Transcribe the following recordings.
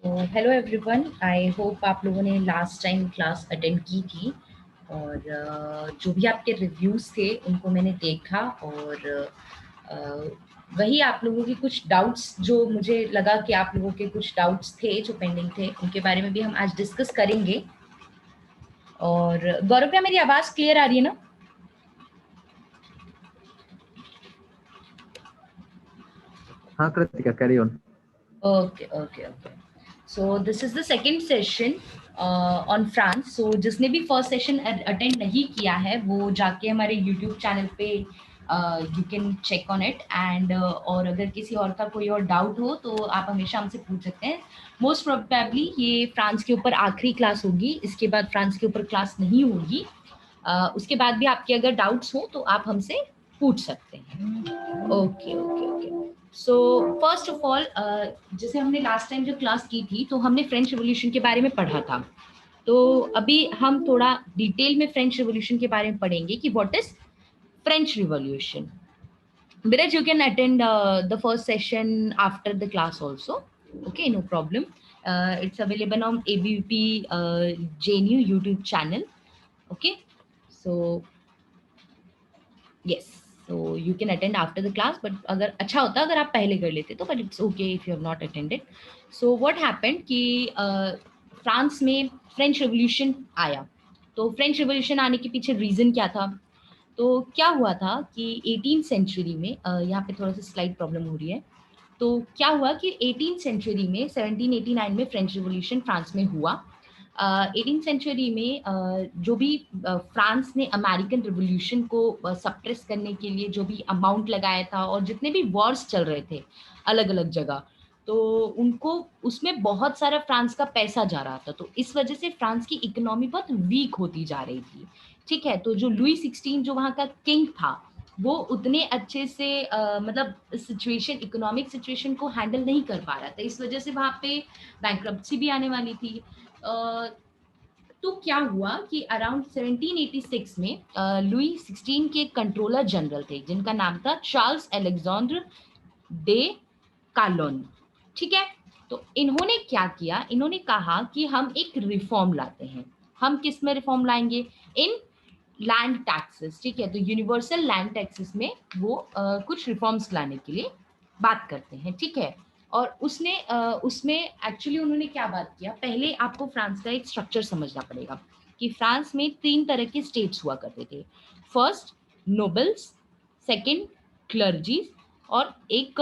Hello everyone, I hope आप लोगों ने लास्ट टाइम क्लास अटेंड की थी और जो भी आपके रिव्यूज़ थे उनको मैंने देखा और वही आप लोगों के कुछ डाउट्स जो मुझे लगा कि आप लोगों के कुछ डाउट्स थे जो पेंडिंग थे उनके बारे में भी हम आज डिस्कस करेंगे। और गौरव, क्या मेरी आवाज़ क्लियर आ रही है ना? हाँ Kritika, carry on. Okay okay okay. So this is the second session on France. So जिसने भी फर्स्ट सेशन अटेंड नहीं किया है वो जाके हमारे यूट्यूब चैनल पे you can check on it and और अगर किसी और का कोई और डाउट हो तो आप हमेशा हमसे पूछ सकते हैं। मोस्ट प्रोबेबली ये फ्रांस के ऊपर आखिरी क्लास होगी, इसके बाद फ्रांस के ऊपर क्लास नहीं होगी। उसके बाद भी आपके अगर डाउट्स हो तो आप हमसे पूछ सकते हैं। Okay okay okay. So first of all, जैसे हमने लास्ट टाइम जो क्लास की थी तो हमने फ्रेंच रेवोल्यूशन के बारे में पढ़ा था। तो अभी हम थोड़ा डिटेल में फ्रेंच रेवोल्यूशन के बारे में पढ़ेंगे कि what is French revolution. Biraj, you can attend the first session after the class also. Okay, no problem. It's available on ABP JNU YouTube channel. Okay, so yes, so you can attend after the class, but अगर अच्छा होता अगर आप पहले कर लेते तो, but it's okay if you have not attended. So what happened कि फ्रांस में फ्रेंच रेवोल्यूशन आया। तो फ्रेंच रेवोल्यूशन आने के पीछे रीजन क्या था? तो क्या हुआ था कि 18 सेंचुरी में यहाँ पे थोड़ा सा स्लाइड प्रॉब्लम हो रही है। तो क्या हुआ कि 18 सेंचुरी में 1789 में फ्रेंच रिवॉल्यूशन फ्रांस में हुआ। 18 सेंचुरी में जो भी फ्रांस ने अमेरिकन रिवॉल्यूशन को सप्रेस करने के लिए जो भी अमाउंट लगाया था और जितने भी वॉर्स चल रहे थे अलग अलग जगह, तो उनको उसमें बहुत सारा फ्रांस का पैसा जा रहा था। तो इस वजह से फ्रांस की इकोनॉमी बहुत वीक होती जा रही थी। ठीक है, तो जो लुई 16 जो वहाँ का किंग था वो उतने अच्छे से मतलब सिचुएशन, इकोनॉमिक सिचुएशन को हैंडल नहीं कर पा रहा था। इस वजह से वहाँ पे बैंक्रप्सी भी आने वाली थी। तो क्या हुआ कि अराउंड 1786 में लुई 16 के कंट्रोलर जनरल थे जिनका नाम था चार्ल्स अलेक्जेंडर डे कालोन। ठीक है, तो इन्होंने क्या किया, इन्होंने कहा कि हम एक रिफॉर्म लाते हैं। हम किस में रिफॉर्म लाएंगे? इन लैंड टैक्सेस। ठीक है, तो यूनिवर्सल लैंड टैक्सेस में वो कुछ रिफॉर्म्स लाने के लिए बात करते हैं। ठीक है, और उसमें एक्चुअली उन्होंने क्या बात किया, पहले आपको फ्रांस का एक स्ट्रक्चर समझना पड़ेगा कि फ्रांस में 3 तरह के स्टेट्स हुआ करते थे। फर्स्ट नोबल्स, सेकंड क्लर्जीज, और एक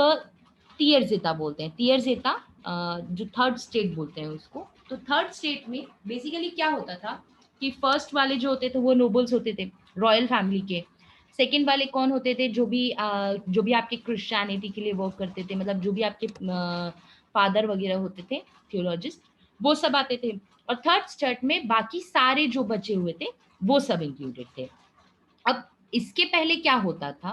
तियरजेता बोलते हैं। तियरजेता जो थर्ड स्टेट बोलते हैं उसको। तो थर्ड स्टेट में बेसिकली क्या होता था कि फर्स्ट वाले जो होते थे वो नोबल्स होते थे, रॉयल फैमिली के। सेकंड वाले कौन होते थे? जो भी आपके क्रिश्चियनिटी के लिए वर्क करते थे, मतलब जो भी आपके फादर वगैरह होते थे, थियोलॉजिस्ट, वो सब आते थे। और थर्ड स्टेट में बाकी सारे जो बचे हुए थे वो सब इंक्लूडेड थे। अब इसके पहले क्या होता था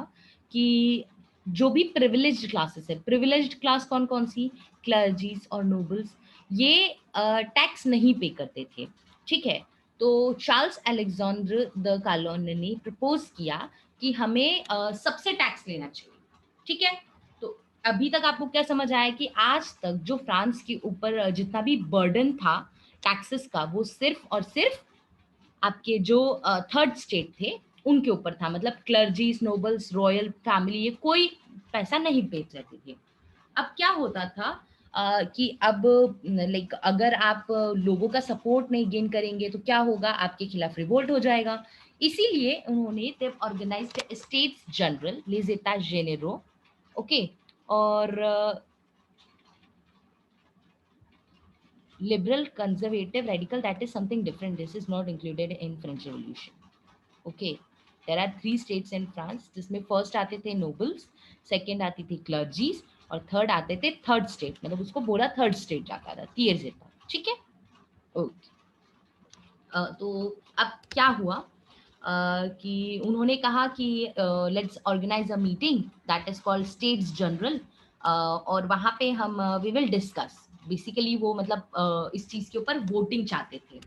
कि जो भी प्रिविलेज्ड क्लासेस है, प्रिविलेज्ड क्लास कौन कौन सी? क्लर्जीज और नोबल्स, ये टैक्स नहीं पे करते थे। ठीक है, तो चार्ल्स अलेक्जेंडर द कालोन ने प्रपोज किया कि हमें सबसे टैक्स लेना चाहिए। ठीक है, तो अभी तक आपको क्या समझ आया कि आज तक जो फ्रांस के ऊपर जितना भी बर्डन था टैक्सेस का, वो सिर्फ और सिर्फ आपके जो थर्ड स्टेट थे उनके ऊपर था। मतलब क्लर्जीज, नोबल्स, रॉयल फैमिली, ये कोई पैसा नहीं पे करते थे। अब क्या होता था कि अब लाइक अगर आप लोगों का सपोर्ट नहीं गेन करेंगे तो क्या होगा, आपके खिलाफ रिवोल्ट हो जाएगा। इसीलिए उन्होंने तब organized States General, les états généraux। Okay, और liberal, conservative, radical, that is something different. This is not included in French Revolution. Okay, there are 3 states in France जिसमें फर्स्ट आते थे नोबल्स, सेकंड आती थी क्लर्जीज, और थर्ड आते थे third state, मतलब उसको बोला थर्ड स्टेट जाता था, तियरजेता। ठीक है, ओके। तो अब क्या हुआ कि उन्होंने कहा कि let's organize a meeting that is called States General, और वहां पे हम वी विल डिस्कस। बेसिकली वो मतलब इस चीज के ऊपर वोटिंग चाहते थे।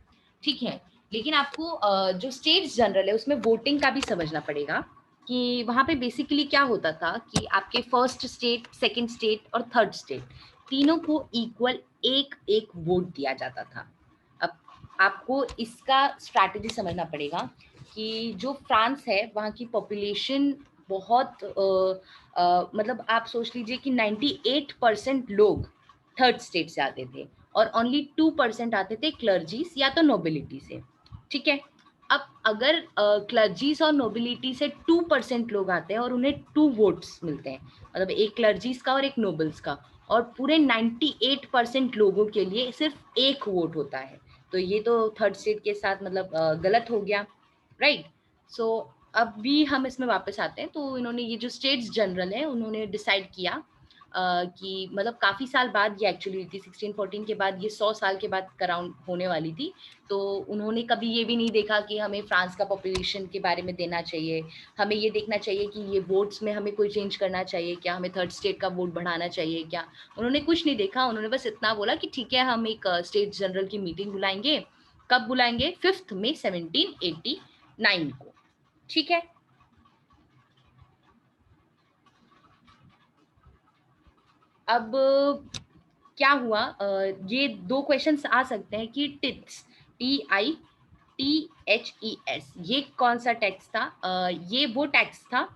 ठीक है, लेकिन आपको जो स्टेट्स जनरल है उसमें वोटिंग का भी समझना पड़ेगा कि वहां पे बेसिकली क्या होता था कि आपके फर्स्ट स्टेट, सेकंड स्टेट और थर्ड स्टेट, तीनों को इक्वल एक एक वोट दिया जाता था। अब आपको इसका स्ट्रैटेजी समझना पड़ेगा कि जो फ्रांस है वहाँ की पॉपुलेशन बहुत मतलब आप सोच लीजिए कि 98% लोग थर्ड स्टेट से आते थे और ओनली 2% आते थे क्लर्जीज या तो नोबिलिटी से। ठीक है, अब अगर क्लर्जीज और नोबिलिटी से 2% लोग आते हैं और उन्हें 2 वोट्स मिलते हैं, मतलब एक क्लर्जीज का और एक नोबल्स का, और पूरे 98% लोगों के लिए सिर्फ एक वोट होता है, तो ये तो थर्ड स्टेट के साथ मतलब गलत हो गया, राइट। सो अब भी हम इसमें वापस आते हैं, तो इन्होंने ये जो स्टेट्स जनरल है उन्होंने डिसाइड किया कि मतलब काफ़ी साल बाद ये एक्चुअली हुई थी, 1614 के बाद, ये 100 साल के बाद कराउंड होने वाली थी। तो उन्होंने कभी ये भी नहीं देखा कि हमें फ्रांस का पॉपुलेशन के बारे में देना चाहिए, हमें ये देखना चाहिए कि ये वोट्स में हमें कोई चेंज करना चाहिए क्या, हमें थर्ड स्टेट का वोट बढ़ाना चाहिए क्या। उन्होंने कुछ नहीं देखा, उन्होंने बस इतना बोला कि ठीक है हम एक स्टेट जनरल की मीटिंग बुलाएंगे। कब बुलाएंगे? 5 मई 1789 को। ठीक है, अब क्या हुआ, ये 2 क्वेश्चंस आ सकते हैं कि टिट्स, TITHES, ये कौन सा टैक्स था? ये वो टैक्स था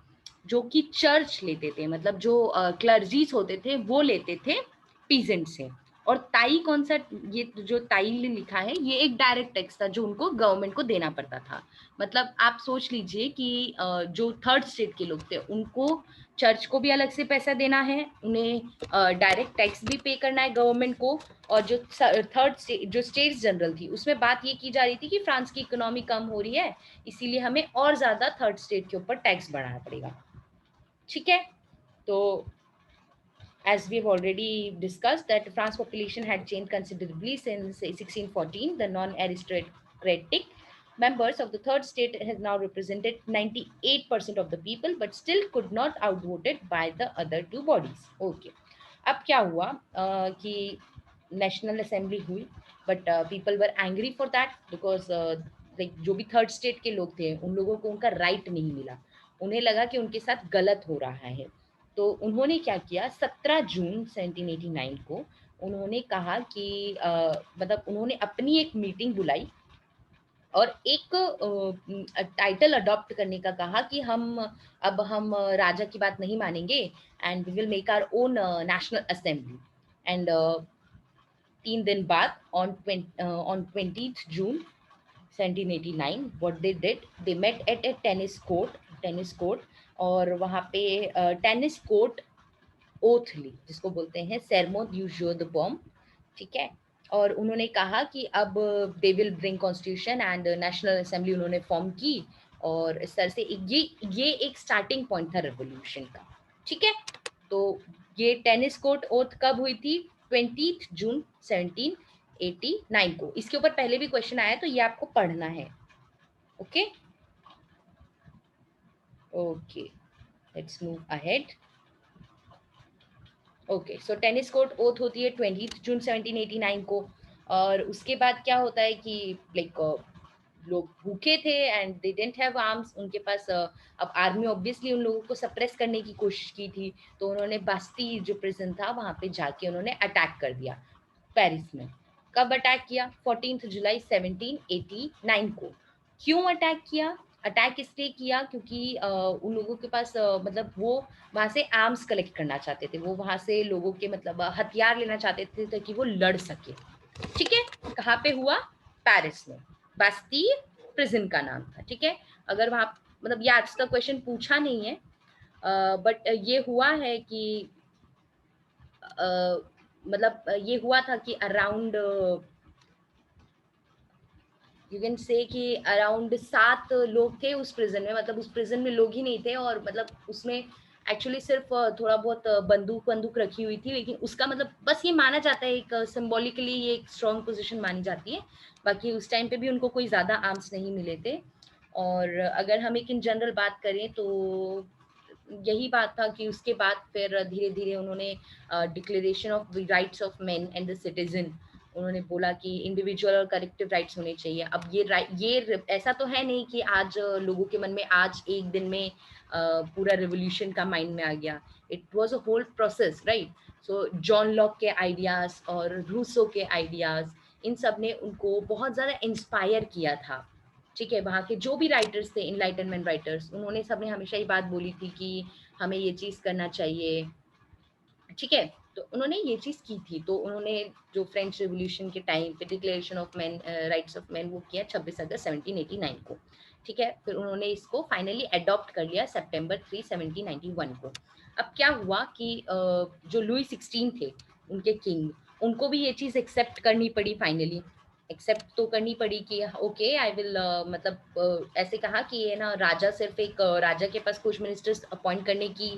जो कि चर्च लेते थे, मतलब जो क्लर्जीज होते थे वो लेते थे पीजेंट से। और ताई कौन सा? ये जो ताई लिखा है ये एक डायरेक्ट टैक्स था जो उनको गवर्नमेंट को देना पड़ता था। मतलब आप सोच लीजिए कि जो थर्ड स्टेट के लोग थे उनको चर्च को भी अलग से पैसा देना है, उन्हें डायरेक्ट टैक्स भी पे करना है गवर्नमेंट को। और जो थर्ड जो स्टेट्स जनरल थी उसमें बात ये की जा रही थी कि फ्रांस की इकोनॉमी कम हो रही है, इसीलिए हमें और ज्यादा थर्ड स्टेट के ऊपर टैक्स बढ़ाना पड़ेगा। ठीक है, तो as we have already discussed that France population had changed considerably since 1614, the non-aristocratic members of the third state has now represented 98% of the people, but still could not outvoted by the other two bodies. Okay. अब क्या हुआ कि national assembly हुई, but people were angry for that because like जो भी third state के लोग थे उन लोगों को उनका राइट नहीं मिला, उन्हें लगा कि उनके साथ गलत हो रहा है। तो उन्होंने क्या किया, 17 जून 1789 को उन्होंने कहा कि मतलब उन्होंने अपनी एक मीटिंग बुलाई और एक टाइटल अडॉप्ट करने का कहा कि हम राजा की बात नहीं मानेंगे and we will make our own National Assembly. And 3 दिन बाद on 20th June 1789 what they did, they met at a tennis court, और वहाँ पे टेनिस कोर्ट ओथ ली, जिसको बोलते हैं सेरमो ड्यू जो द बॉम। ठीक है, और उन्होंने कहा कि अब they will bring constitution and national assembly उन्होंने फॉर्म की। और इस तरह से ये एक स्टार्टिंग पॉइंट था रेवोल्यूशन का। ठीक है, तो ये टेनिस कोर्ट ओथ कब हुई थी? 20 जून 1789 को। इसके ऊपर पहले भी क्वेश्चन आया तो ये आपको पढ़ना है। Okay okay, let's move ahead. Okay, so tennis court oath होती है 20 जून 1789 को। और उसके बाद क्या होता है कि लाइक लोग भूखे थे and they didn't have arms, उनके पास अब आर्मी ऑब्वियसली उन लोगों को सप्रेस करने की कोशिश की थी, तो उन्होंने बास्ती जो प्रिजन था वहां पे जाके उन्होंने अटैक कर दिया पेरिस में। कब अटैक किया? 14 जुलाई 1789 को। क्यों अटैक किया? अटैक इसलिए किया क्योंकि उन लोगों के पास मतलब वो वहां से आर्म्स कलेक्ट करना चाहते थे, वो वहां से लोगों के मतलब हथियार लेना चाहते थे ताकि वो लड़ सके। ठीक है, कहाँ पे हुआ? पेरिस में, बास्ती प्रिजन का नाम था। ठीक है, अगर वहां मतलब ये आज तक क्वेश्चन पूछा नहीं है, बट ये हुआ है कि मतलब ये हुआ था कि अराउंड यू कैन से कि अराउंड 7 लोग थे उस प्रिजन में, मतलब उस प्रिजन में लोग ही नहीं थे, और मतलब उसमें एक्चुअली सिर्फ थोड़ा बहुत बंदूक रखी हुई थी, लेकिन उसका मतलब बस ये माना जाता है एक सिंबॉलिकली ये एक स्ट्रॉन्ग पोजीशन मानी जाती है। बाकी उस टाइम पे भी उनको कोई ज़्यादा आर्म्स नहीं मिले थे। और अगर हम एक इन जनरल बात करें तो यही बात था कि उसके बाद फिर धीरे धीरे उन्होंने declaration of the rights of man and the citizen उन्होंने बोला कि इंडिविजुअल और कलेक्टिव राइट्स होने चाहिए। अब ये ऐसा तो है नहीं कि आज लोगों के मन में आज एक दिन में पूरा रिवोल्यूशन का माइंड में आ गया। It was a whole process, right? So John Locke के आइडियाज और रूसो के आइडियाज, इन सब ने उनको बहुत ज़्यादा इंस्पायर किया था। ठीक है, वहाँ के जो भी राइटर्स थे, इनलाइटनमेंट राइटर्स, उन्होंने सबने हमेशा ये बात बोली थी कि हमें ये चीज़ करना चाहिए। ठीक है, तो उन्होंने ये चीज़ की थी। तो उन्होंने जो फ्रेंच रिवॉल्यूशन के टाइम पे declaration of man, rights of man, वो किया 26 अगस्त 1789 को। ठीक है, फिर उन्होंने इसको फाइनली अडॉप्ट कर लिया सितंबर 3 1791 को। अब क्या हुआ कि जो लुई 16 थे, उनके किंग, उनको भी ये चीज़ एक्सेप्ट करनी पड़ी फाइनली। एक्सेप्ट तो करनी पड़ी कि ओके आई विल, मतलब ऐसे कहा कि ये ना राजा सिर्फ एक राजा के पास कुछ मिनिस्टर्स अपॉइंट करने की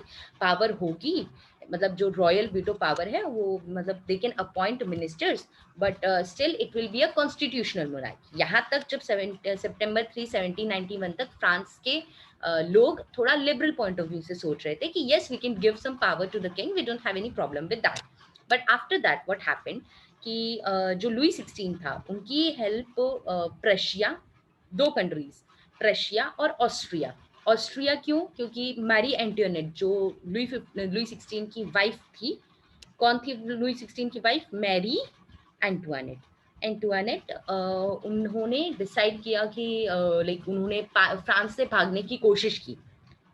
पावर होगी, मतलब जो रॉयल वीटो पावर है वो, मतलब they can appoint ministers, but still it will be a constitutional monarchy. यहाँ तक जब सितंबर 3 1791 तक फ्रांस के लोग थोड़ा लिबरल पॉइंट ऑफ व्यू से सोच रहे थे कि yes we can give some power to the king, we don't have any problem with that. But after that what happened कि जो लुई 16 था, उनकी हेल्प प्रशिया, दो कंट्रीज, प्रशिया और ऑस्ट्रिया। ऑस्ट्रिया क्यों? क्योंकि मैरी एंटोनेट जो लुई 16 की वाइफ थी, कौन थी लुई 16 की वाइफ? Mary Antoinette. एंटोनेट उन्होंने डिसाइड किया कि लाइक उन्होंने फ्रांस से भागने की कोशिश की।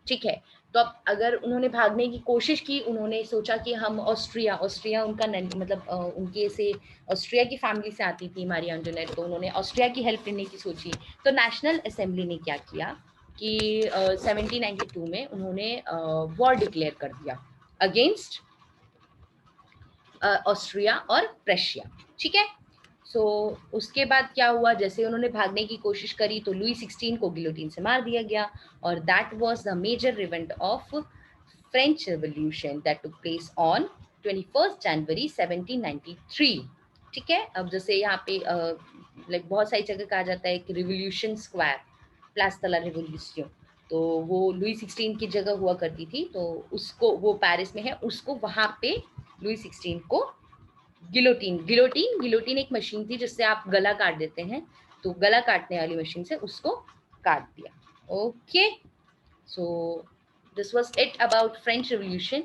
ठीक है, तो अब अगर उन्होंने भागने की कोशिश की, उन्होंने सोचा कि हम ऑस्ट्रिया, ऑस्ट्रिया उनका मतलब उनके से ऑस्ट्रिया की फैमिली से आती थी मारी एंटोनेट, तो उन्होंने ऑस्ट्रिया की हेल्प लेने की सोची। तो नेशनल असेंबली ने क्या किया कि 1792 में उन्होंने वॉर डिक्लेयर कर दिया अगेंस्ट ऑस्ट्रिया और प्रशिया। ठीक है, सो उसके बाद क्या हुआ, जैसे उन्होंने भागने की कोशिश करी तो लुई 16 को गिलोटिन से मार दिया गया। और that was the major event of French Revolution that took place on 21 January 1793। ठीक है, अब जैसे यहाँ पे लाइक बहुत सारी जगह कहा जाता है कि Revolution Square, Place de la Revolution, तो वो लुई 16 की जगह हुआ करती थी, तो उसको, वो पेरिस में है, उसको वहां पे लुई 16 को गिलोटीन एक मशीन थी जिससे आप गला काट देते हैं, तो गला काटने वाली मशीन से उसको काट दिया। Okay, so this was it about French revolution.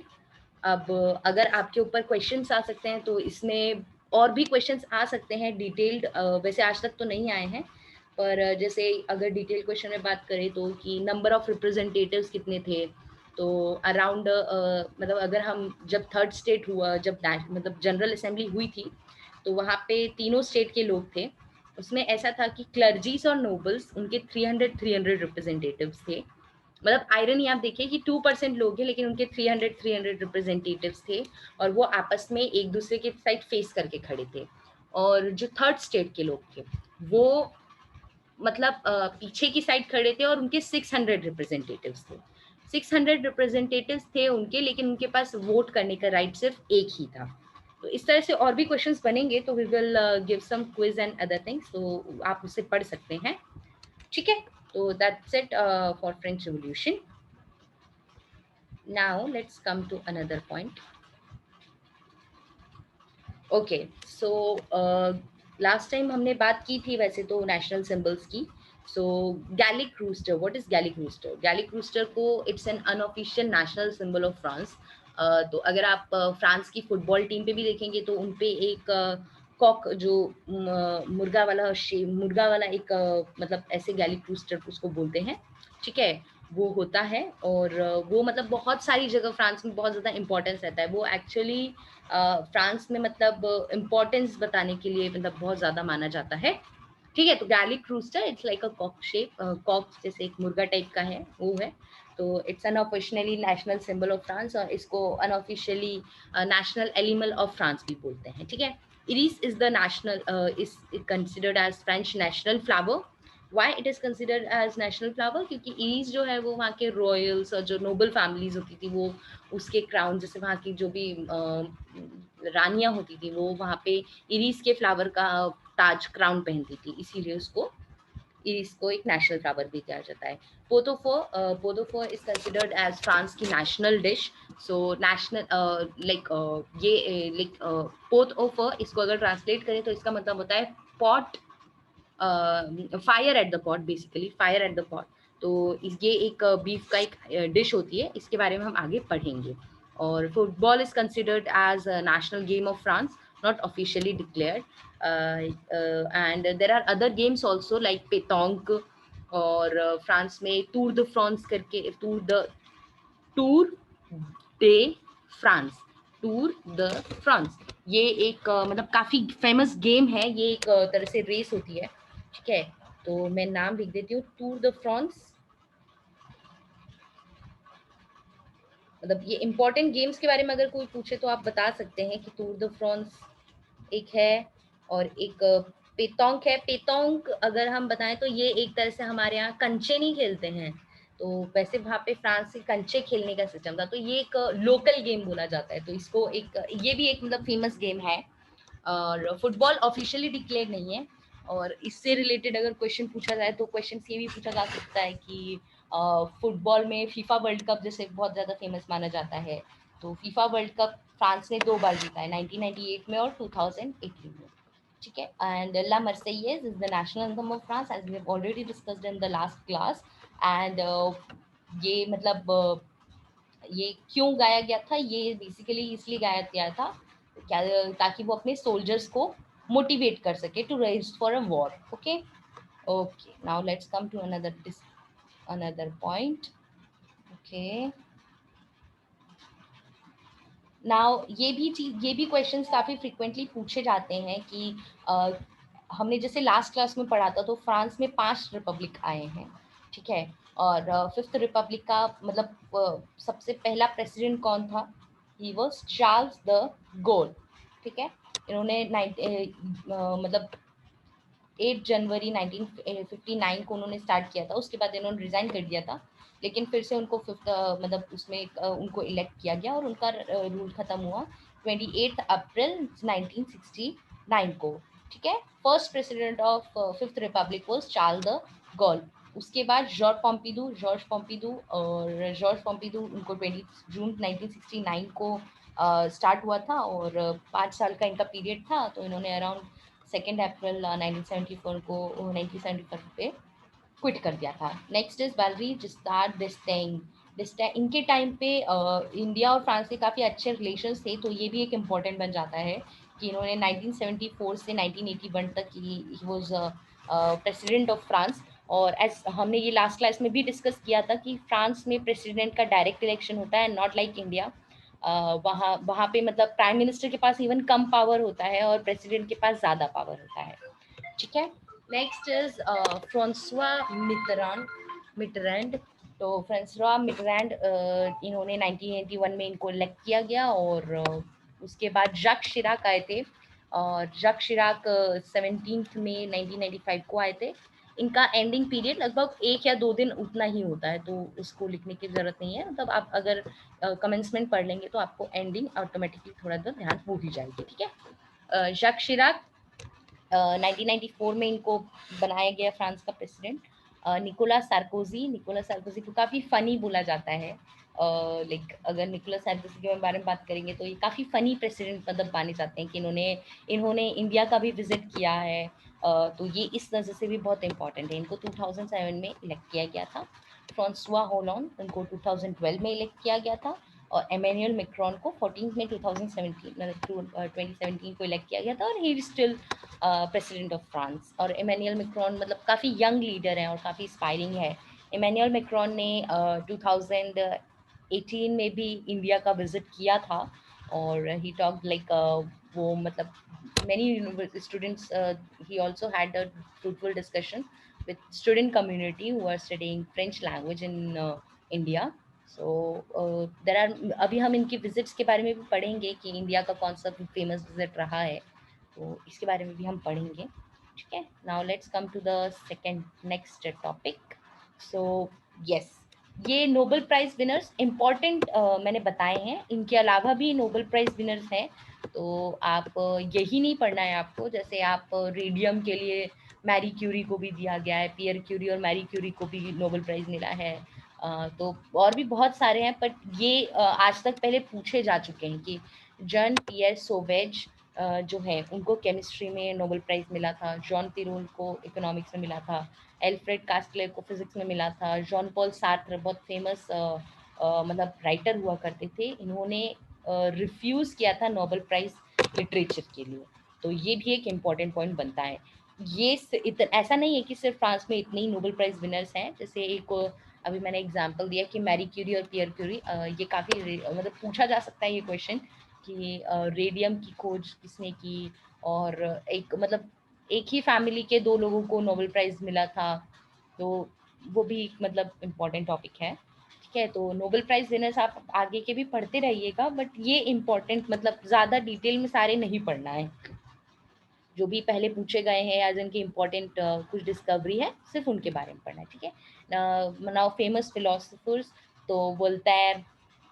अब अगर आपके ऊपर क्वेश्चंस आ सकते हैं तो इसमें और भी क्वेश्चंस आ सकते हैं डिटेल्ड, वैसे आज तक तो नहीं आए हैं, पर जैसे अगर डिटेल क्वेश्चन में बात करें तो कि नंबर ऑफ रिप्रेजेंटेटिव्स कितने थे, तो अराउंड मतलब अगर हम जब थर्ड स्टेट हुआ, जब मतलब जनरल असेंबली हुई थी, तो वहाँ पे तीनों स्टेट के लोग थे। उसमें ऐसा था कि क्लर्जीज और नोबल्स उनके 300 रिप्रेजेंटेटिव्स थे। मतलब आयरनी आप देखिए कि 2% लोग हैं लेकिन उनके 300 रिप्रेजेंटेटिव्स थे, और वो आपस में एक दूसरे के साइड फेस करके खड़े थे। और जो थर्ड स्टेट के लोग थे वो मतलब पीछे की साइड खड़े थे, और उनके 600 रिप्रेजेंटेटिव्स थे। 600 रिप्रेजेंटेटिव्स थे उनके, लेकिन उनके पास वोट करने का राइट सिर्फ एक ही था। तो इस तरह से और भी क्वेश्चंस बनेंगे, तो we will give some quiz and other things, तो आप उसे पढ़ सकते हैं। ठीक है, तो that's it for French revolution. Now let's come to another point. Okay, so last time हमने बात की थी वैसे तो नेशनल सिंबल्स की। So gallic rooster, what is gallic rooster? Gallic rooster को it's an unofficial national symbol of France. तो अगर आप फ्रांस की फुटबॉल टीम पे भी देखेंगे तो उनपे एक कॉक, जो मुर्गा वाला एक मतलब ऐसे गैलिक रूस्टर उसको बोलते हैं। ठीक है, वो होता है, और वो मतलब बहुत सारी जगह फ्रांस में बहुत ज़्यादा इंपॉर्टेंस रहता है। वो एक्चुअली फ्रांस में मतलब इम्पोर्टेंस बताने के लिए मतलब बहुत ज़्यादा माना जाता है। ठीक है, तो Gallic rooster it's like a cock shape, cock जैसे एक मुर्गा टाइप का है, वो है। तो it's unofficially national symbol of France, और इसको unofficially national animal of France भी बोलते हैं। ठीक है, iris is the national, is considered as French national flower. Why it is considered as national flower? क्योंकि इरिस जो है वो वहाँ के रॉयल्स और जो नोबल फैमिलीज होती थी वो उसके क्राउन, जैसे वहाँ की जो भी रानियां होती थी वो वहाँ पे इरिस के फ्लावर का ताज क्राउन पहनती थी, इसीलिए उसको इसको एक नेशनल फ्लावर भी कहा जाता है। पोटोफो इज कंसिडर्ड एज फ्रांस की नेशनल डिश। सो नेशनल ये लाइक पोट ऑफ इसको अगर ट्रांसलेट करें तो इसका मतलब होता है pot, fire at the pot, basically fire at the pot. तो ये एक बीफ का एक डिश होती है, इसके बारे में हम आगे पढ़ेंगे। और football is considered as national game of France, not officially declared, and there are other games also like petanque, और फ्रांस में टूर द फ्रांस करके, tour de France, tour de France, ये एक मतलब काफी फेमस गेम है। ये एक तरह से रेस होती है, ठीक है। तो मैं नाम लिख देती हूँ, टूर द फ्रांस। मतलब ये इंपॉर्टेंट गेम्स के बारे में अगर कोई पूछे तो आप बता सकते हैं कि टूर द फ्रांस एक है, और एक पेतोंक है। पेतोंक अगर हम बताएं तो ये एक तरह से हमारे यहाँ कंचे नहीं खेलते हैं, तो वैसे वहाँ पे फ्रांस से कंचे खेलने का सिस्टम था, तो ये एक लोकल गेम बोला जाता है। तो इसको एक, ये भी एक मतलब फेमस गेम है। और फुटबॉल ऑफिशियली डिक्लेयर नहीं है। और इससे रिलेटेड अगर क्वेश्चन पूछा जाए तो क्वेश्चन ये भी पूछा जा सकता है कि फुटबॉल में फीफा वर्ल्ड कप जैसे बहुत ज़्यादा फेमस माना जाता है, तो फीफा वर्ल्ड कप फ्रांस ने 2 बार जीता है, 1998 में और 2018 में, ठीक है। And la Marseillaise is the national anthem of France, as we have already discussed in the last class. And ये मतलब ये क्यों गाया गया था, ये बेसिकली इसलिए गाया गया था क्या, ताकि वो अपने सोल्जर्स को मोटिवेट कर सके to raise for a war. Okay, okay, now let's come to another point. Okay, now ये भी क्वेश्चंस काफी फ्रिक्वेंटली पूछे जाते हैं कि हमने जैसे लास्ट क्लास में पढ़ा था तो फ्रांस में 5 रिपब्लिक आए हैं, ठीक है। और फिफ्थ रिपब्लिक का मतलब सबसे पहला प्रेसिडेंट कौन था, he was Charles the goal, ठीक है। इन्होंने मतलब 8 जनवरी 1959 को उन्होंने स्टार्ट किया था, उसके बाद इन्होंने रिजाइन कर दिया था, लेकिन फिर से उनको फिफ्थ मतलब उसमें उनको इलेक्ट किया गया और उनका रूल खत्म हुआ 28 अप्रैल 1969 को, ठीक है। First president of Fifth Republic was Charles de Gaulle. उसके बाद जॉर्ज पॉम्पिडू उनको 20 जून 1969 को स्टार्ट हुआ था, और 5 साल का इनका पीरियड था, तो इन्होंने अराउंड 2 अप्रैल 1974 पे क्विट कर दिया था। Next is Valery Giscard d'Estaing. इनके टाइम पे इंडिया और फ्रांस के काफ़ी अच्छे रिलेशंस थे, तो ये भी एक इम्पॉर्टेंट बन जाता है कि इन्होंने 1974 से 1981 तक he was president of France. और एज हमने ये लास्ट क्लास में भी डिस्कस किया था कि फ्रांस में प्रेसिडेंट का डायरेक्ट इलेक्शन होता है, नॉट लाइक इंडिया। वहाँ वहाँ पे मतलब प्राइम मिनिस्टर के पास इवन कम पावर होता है और प्रेसिडेंट के पास ज़्यादा पावर होता है, ठीक है। Next is Francois Mitterrand. तो फ्रांसवा मिटरैंड इन्होंने 1981 में इनको इलेक्ट किया गया, और उसके बाद जैक शिराक आए थे, और जैक शिराक 17 मई 1995 को आए थे। इनका एंडिंग पीरियड लगभग 1 या 2 दिन उतना ही होता है, तो इसको लिखने की ज़रूरत नहीं है। मतलब आप अगर कमेंसमेंट पढ़ लेंगे तो आपको एंडिंग ऑटोमेटिकली थोड़ा सा ध्यान हो ही जाएगी, ठीक है। जैक शिराक 1994 में इनको बनाया गया फ्रांस का प्रेसिडेंट। निकोलस सार्कोजी को काफ़ी फ़नी बोला जाता है। लाइक अगर निकोलस सार्कोजी के बारे में बात करेंगे तो ये काफ़ी फ़नी प्रेसिडेंट मतलब माने जाते हैं कि इन्होंने इंडिया का भी विजिट किया है। तो ये इस नज़र से भी बहुत इंपॉर्टेंट है। इनको 2007 में इलेक्ट किया गया था। फ्रांसवा होलैंड उनको 2012 में इलेक्ट किया गया था, और एमेनुअल मैक्रोन को 14 में 2017 को इलेक्ट किया गया था, और he still president of France. और इमैनुअल मैक्रोन मतलब काफ़ी यंग लीडर हैं और काफ़ी इंस्पायरिंग है। इमैनुअल मैक्रोन ने 2018 में भी इंडिया का विजिट किया था, और ही टॉक लाइक वो मतलब many students, he also had a fruitful discussion with student community who are studying French language in India. So there are, अभी हम इनकी विजिट्स के बारे में भी पढ़ेंगे कि इंडिया का कौन सा फेमस विजिट रहा है, तो इसके बारे में भी हम पढ़ेंगे, ठीक है। Now let's come to the second next topic. So yes, ये नोबेल प्राइज विनर्स इम्पॉर्टेंट मैंने बताए हैं, इनके अलावा भी नोबेल प्राइज विनर्स हैं, तो आप यही नहीं पढ़ना है आपको। जैसे आप रेडियम के लिए मैरी क्यूरी को भी दिया गया है, पियर क्यूरी और मैरी क्यूरी को भी नोबेल प्राइज़ मिला है। तो और भी बहुत सारे हैं, बट ये आज तक पहले पूछे जा चुके हैं कि जॉन पियर सोवेज जो है उनको केमिस्ट्री में नोबेल प्राइज़ मिला था, जॉन तिरोल को इकोनॉमिक्स में मिला था, एल्फ्रेड कास्टलर को फिजिक्स में मिला था, जॉन पॉल सार्त्र बहुत फेमस मतलब राइटर हुआ करते थे, इन्होंने रिफ्यूज़ किया था नोबेल प्राइज़ लिटरेचर के लिए। तो ये भी एक इम्पॉर्टेंट पॉइंट बनता है। ये ऐसा नहीं है कि सिर्फ फ्रांस में इतने ही नोबेल प्राइज विनर्स हैं, जैसे एक अभी मैंने एग्जांपल दिया कि मैरी क्यूरी और पियर क्यूरी, ये काफ़ी मतलब पूछा जा सकता है ये क्वेश्चन कि रेडियम की खोज किसने की, और एक मतलब एक ही फैमिली के दो लोगों को नोबेल प्राइज मिला था, तो वो भी मतलब इम्पोर्टेंट टॉपिक है। ठीक है, तो नोबेल प्राइज विनर्स आप आगे के भी पढ़ते रहिएगा, बट ये इम्पोर्टेंट मतलब ज़्यादा डिटेल में सारे नहीं पढ़ना है, जो भी पहले पूछे गए हैं या जिनकी इम्पोर्टेंट कुछ डिस्कवरी है सिर्फ उनके बारे में पढ़ना है। ठीक है, नाउ फेमस फिलोसफर्स, तो वोल्टेयर,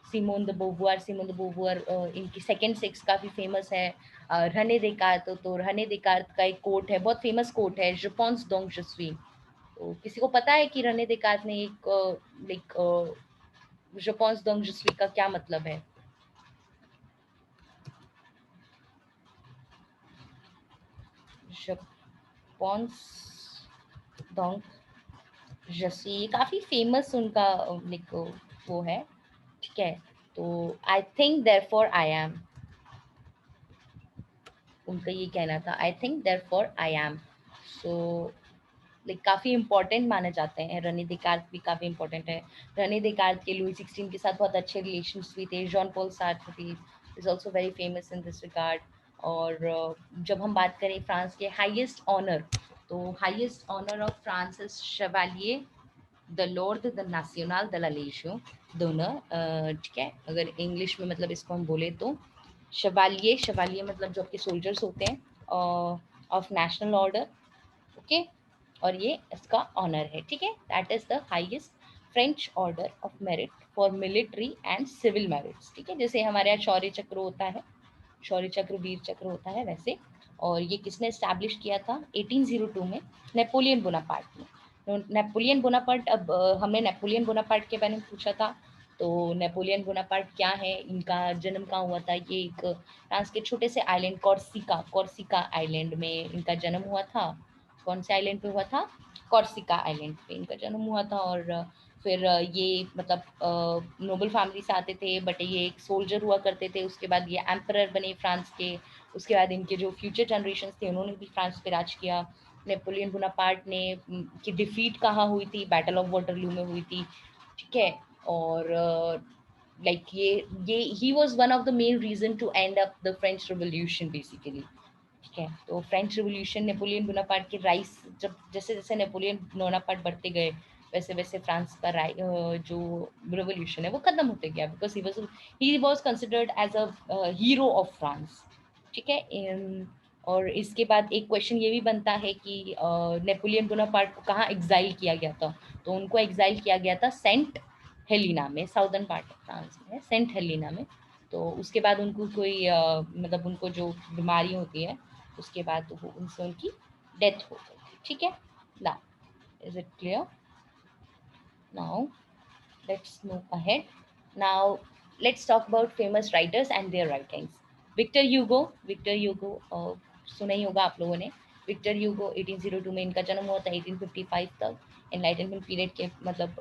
सिमोन द बोवुआर, इनकी सेकंड सेक्स काफ़ी फेमस है। रने देकार्त, तो रने देकार्त का एक कोट है, बहुत फेमस कोट है, je pense donc je suis। तो किसी को पता है कि रने देकार्त ने एक like je pense donc je suis का क्या मतलब है? je pense donc जसी काफ़ी फेमस उनका लाइक वो है। ठीक है, तो I think therefore I am, उनका ये कहना था, I think therefore I am. So like काफ़ी इंपॉर्टेंट माने जाते हैं, रने देकार्त भी काफ़ी इंपॉर्टेंट है। रने देकार्त के लुई 16 के साथ बहुत अच्छे रिलेशंस भी थे। John Paul Sartre is also very famous in this regard. और जब हम बात करें फ्रांस के हाईएस्ट ऑनर, तो highest honour of France is chevalier de l'ordre de national de la legion d'honneur। ठीक है, अगर इंग्लिश में मतलब इसको हम बोले तो शेवालिए, शेवालिए मतलब जो आपके सोल्जर्स होते हैं ऑफ नेशनल ऑर्डर। ओके, और ये इसका ऑनर है। ठीक है, that is the highest French order of merit for military and civil merits. ठीक है, जैसे हमारे यहाँ शौर्य चक्र होता है, शौर्य चक्र, वीर चक्र होता है वैसे। और ये किसने एस्टैब्लिश किया था? 1802 में नेपोलियन बोनापार्ट ने। तो नेपोलियन बोनापार्ट, अब हमने नेपोलियन बोनापार्ट के बारे में पूछा था, तो नेपोलियन बोनापार्ट क्या है, इनका जन्म कहाँ हुआ था? ये एक फ्रांस के छोटे से आइलैंड कॉर्सिका, कॉर्सिका आइलैंड में इनका जन्म हुआ था। कौन से आइलैंड पे हुआ था? कॉर्सिका आइलैंड पे इनका जन्म हुआ था। और फिर ये मतलब नोबल फैमिली से आते थे, बट ये एक सोल्जर हुआ करते थे। उसके बाद ये एम्परर बने फ्रांस के। उसके बाद इनके जो फ्यूचर जनरेशन थे उन्होंने भी फ्रांस पे राज किया। नेपोलियन बोनापार्ट ने की डिफीट कहाँ हुई थी? बैटल ऑफ वाटरलू में हुई थी। ठीक है, और लाइक ये ही was one of the main reason to end up the French Revolution basically. ठीक है, तो फ्रेंच रिवोल्यूशन, नेपोलियन बोनापार्ट की राइस, जब जैसे जैसे नेपोलियन बोनापार्ट बढ़ते गए वैसे वैसे फ्रांस का जो रिवोल्यूशन है वो खत्म होते गया, because he was considered as a hero of France. ठीक है, और इसके बाद एक क्वेश्चन ये भी बनता है कि नेपोलियन बोनापार्ट को कहाँ एग्जाइल किया गया था? तो उनको एग्जाइल किया गया था सेंट हेलिना में, साउदर्न पार्ट ऑफ फ्रांस में है, सेंट हेलिना में। तो उसके बाद उनको कोई मतलब उनको जो बीमारी होती है उसके बाद वो उनसे उनकी डेथ हो गई थी। ठीक है, ना is it clear? Now let's move ahead. Now, let's talk about famous writers and their writings. Victor Hugo, Victor Hugo सुना ही होगा आप लोगों ने। विक्टर ह्यूगो 1802 में इनका जन्म हुआ था, 1855 तक एनलाइटनमेंट पीरियड के मतलब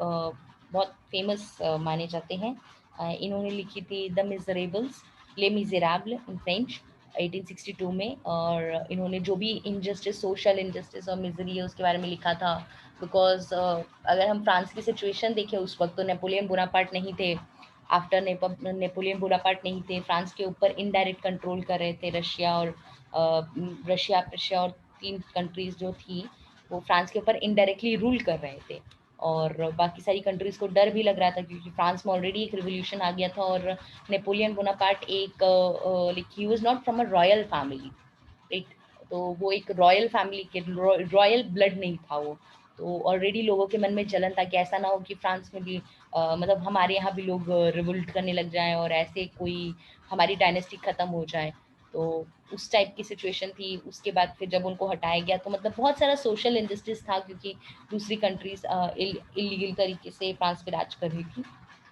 बहुत फेमस माने जाते हैं। इन्होंने लिखी थी द मिजरेबल्स, ले मिजेराबल इन फ्रेंच 1862 में। और इन्होंने जो भी इनजस्टिस, सोशल इनजस्टिस और मिजरी है उसके बारे में लिखा था। बिकॉज अगर हम फ्रांस की सिचुएशन देखें उस वक्त, तो नेपोलियन बोनापार्ट नहीं थे। आफ्टर नेपोलियन बोनापार्ट नहीं थे, फ्रांस के ऊपर इनडायरेक्ट कंट्रोल कर रहे थे रशिया और रशिया, प्रशिया और 3 कंट्रीज जो थी वो फ्रांस के ऊपर इनडायरेक्टली रूल कर रहे थे। और बाकी सारी कंट्रीज को डर भी लग रहा था क्योंकि फ्रांस में ऑलरेडी एक रिवोल्यूशन आ गया था। और नेपोलियन बोनापार्ट एक like he was not from a royal family, right? तो वो एक रॉयल फैमिली के रॉयल ब्लड नहीं था वो। तो ऑलरेडी लोगों के मन में जलन था कि ऐसा ना हो कि फ्रांस में भी मतलब हमारे यहाँ भी लोग रिवोल्ट करने लग जाएं और ऐसे कोई हमारी डायनेस्टी ख़त्म हो जाए। तो उस टाइप की सिचुएशन थी। उसके बाद फिर जब उनको हटाया गया तो मतलब बहुत सारा सोशल इनजस्टिस था, क्योंकि दूसरी कंट्रीज इलीगल तरीके से फ्रांस पे राज कर रही थी,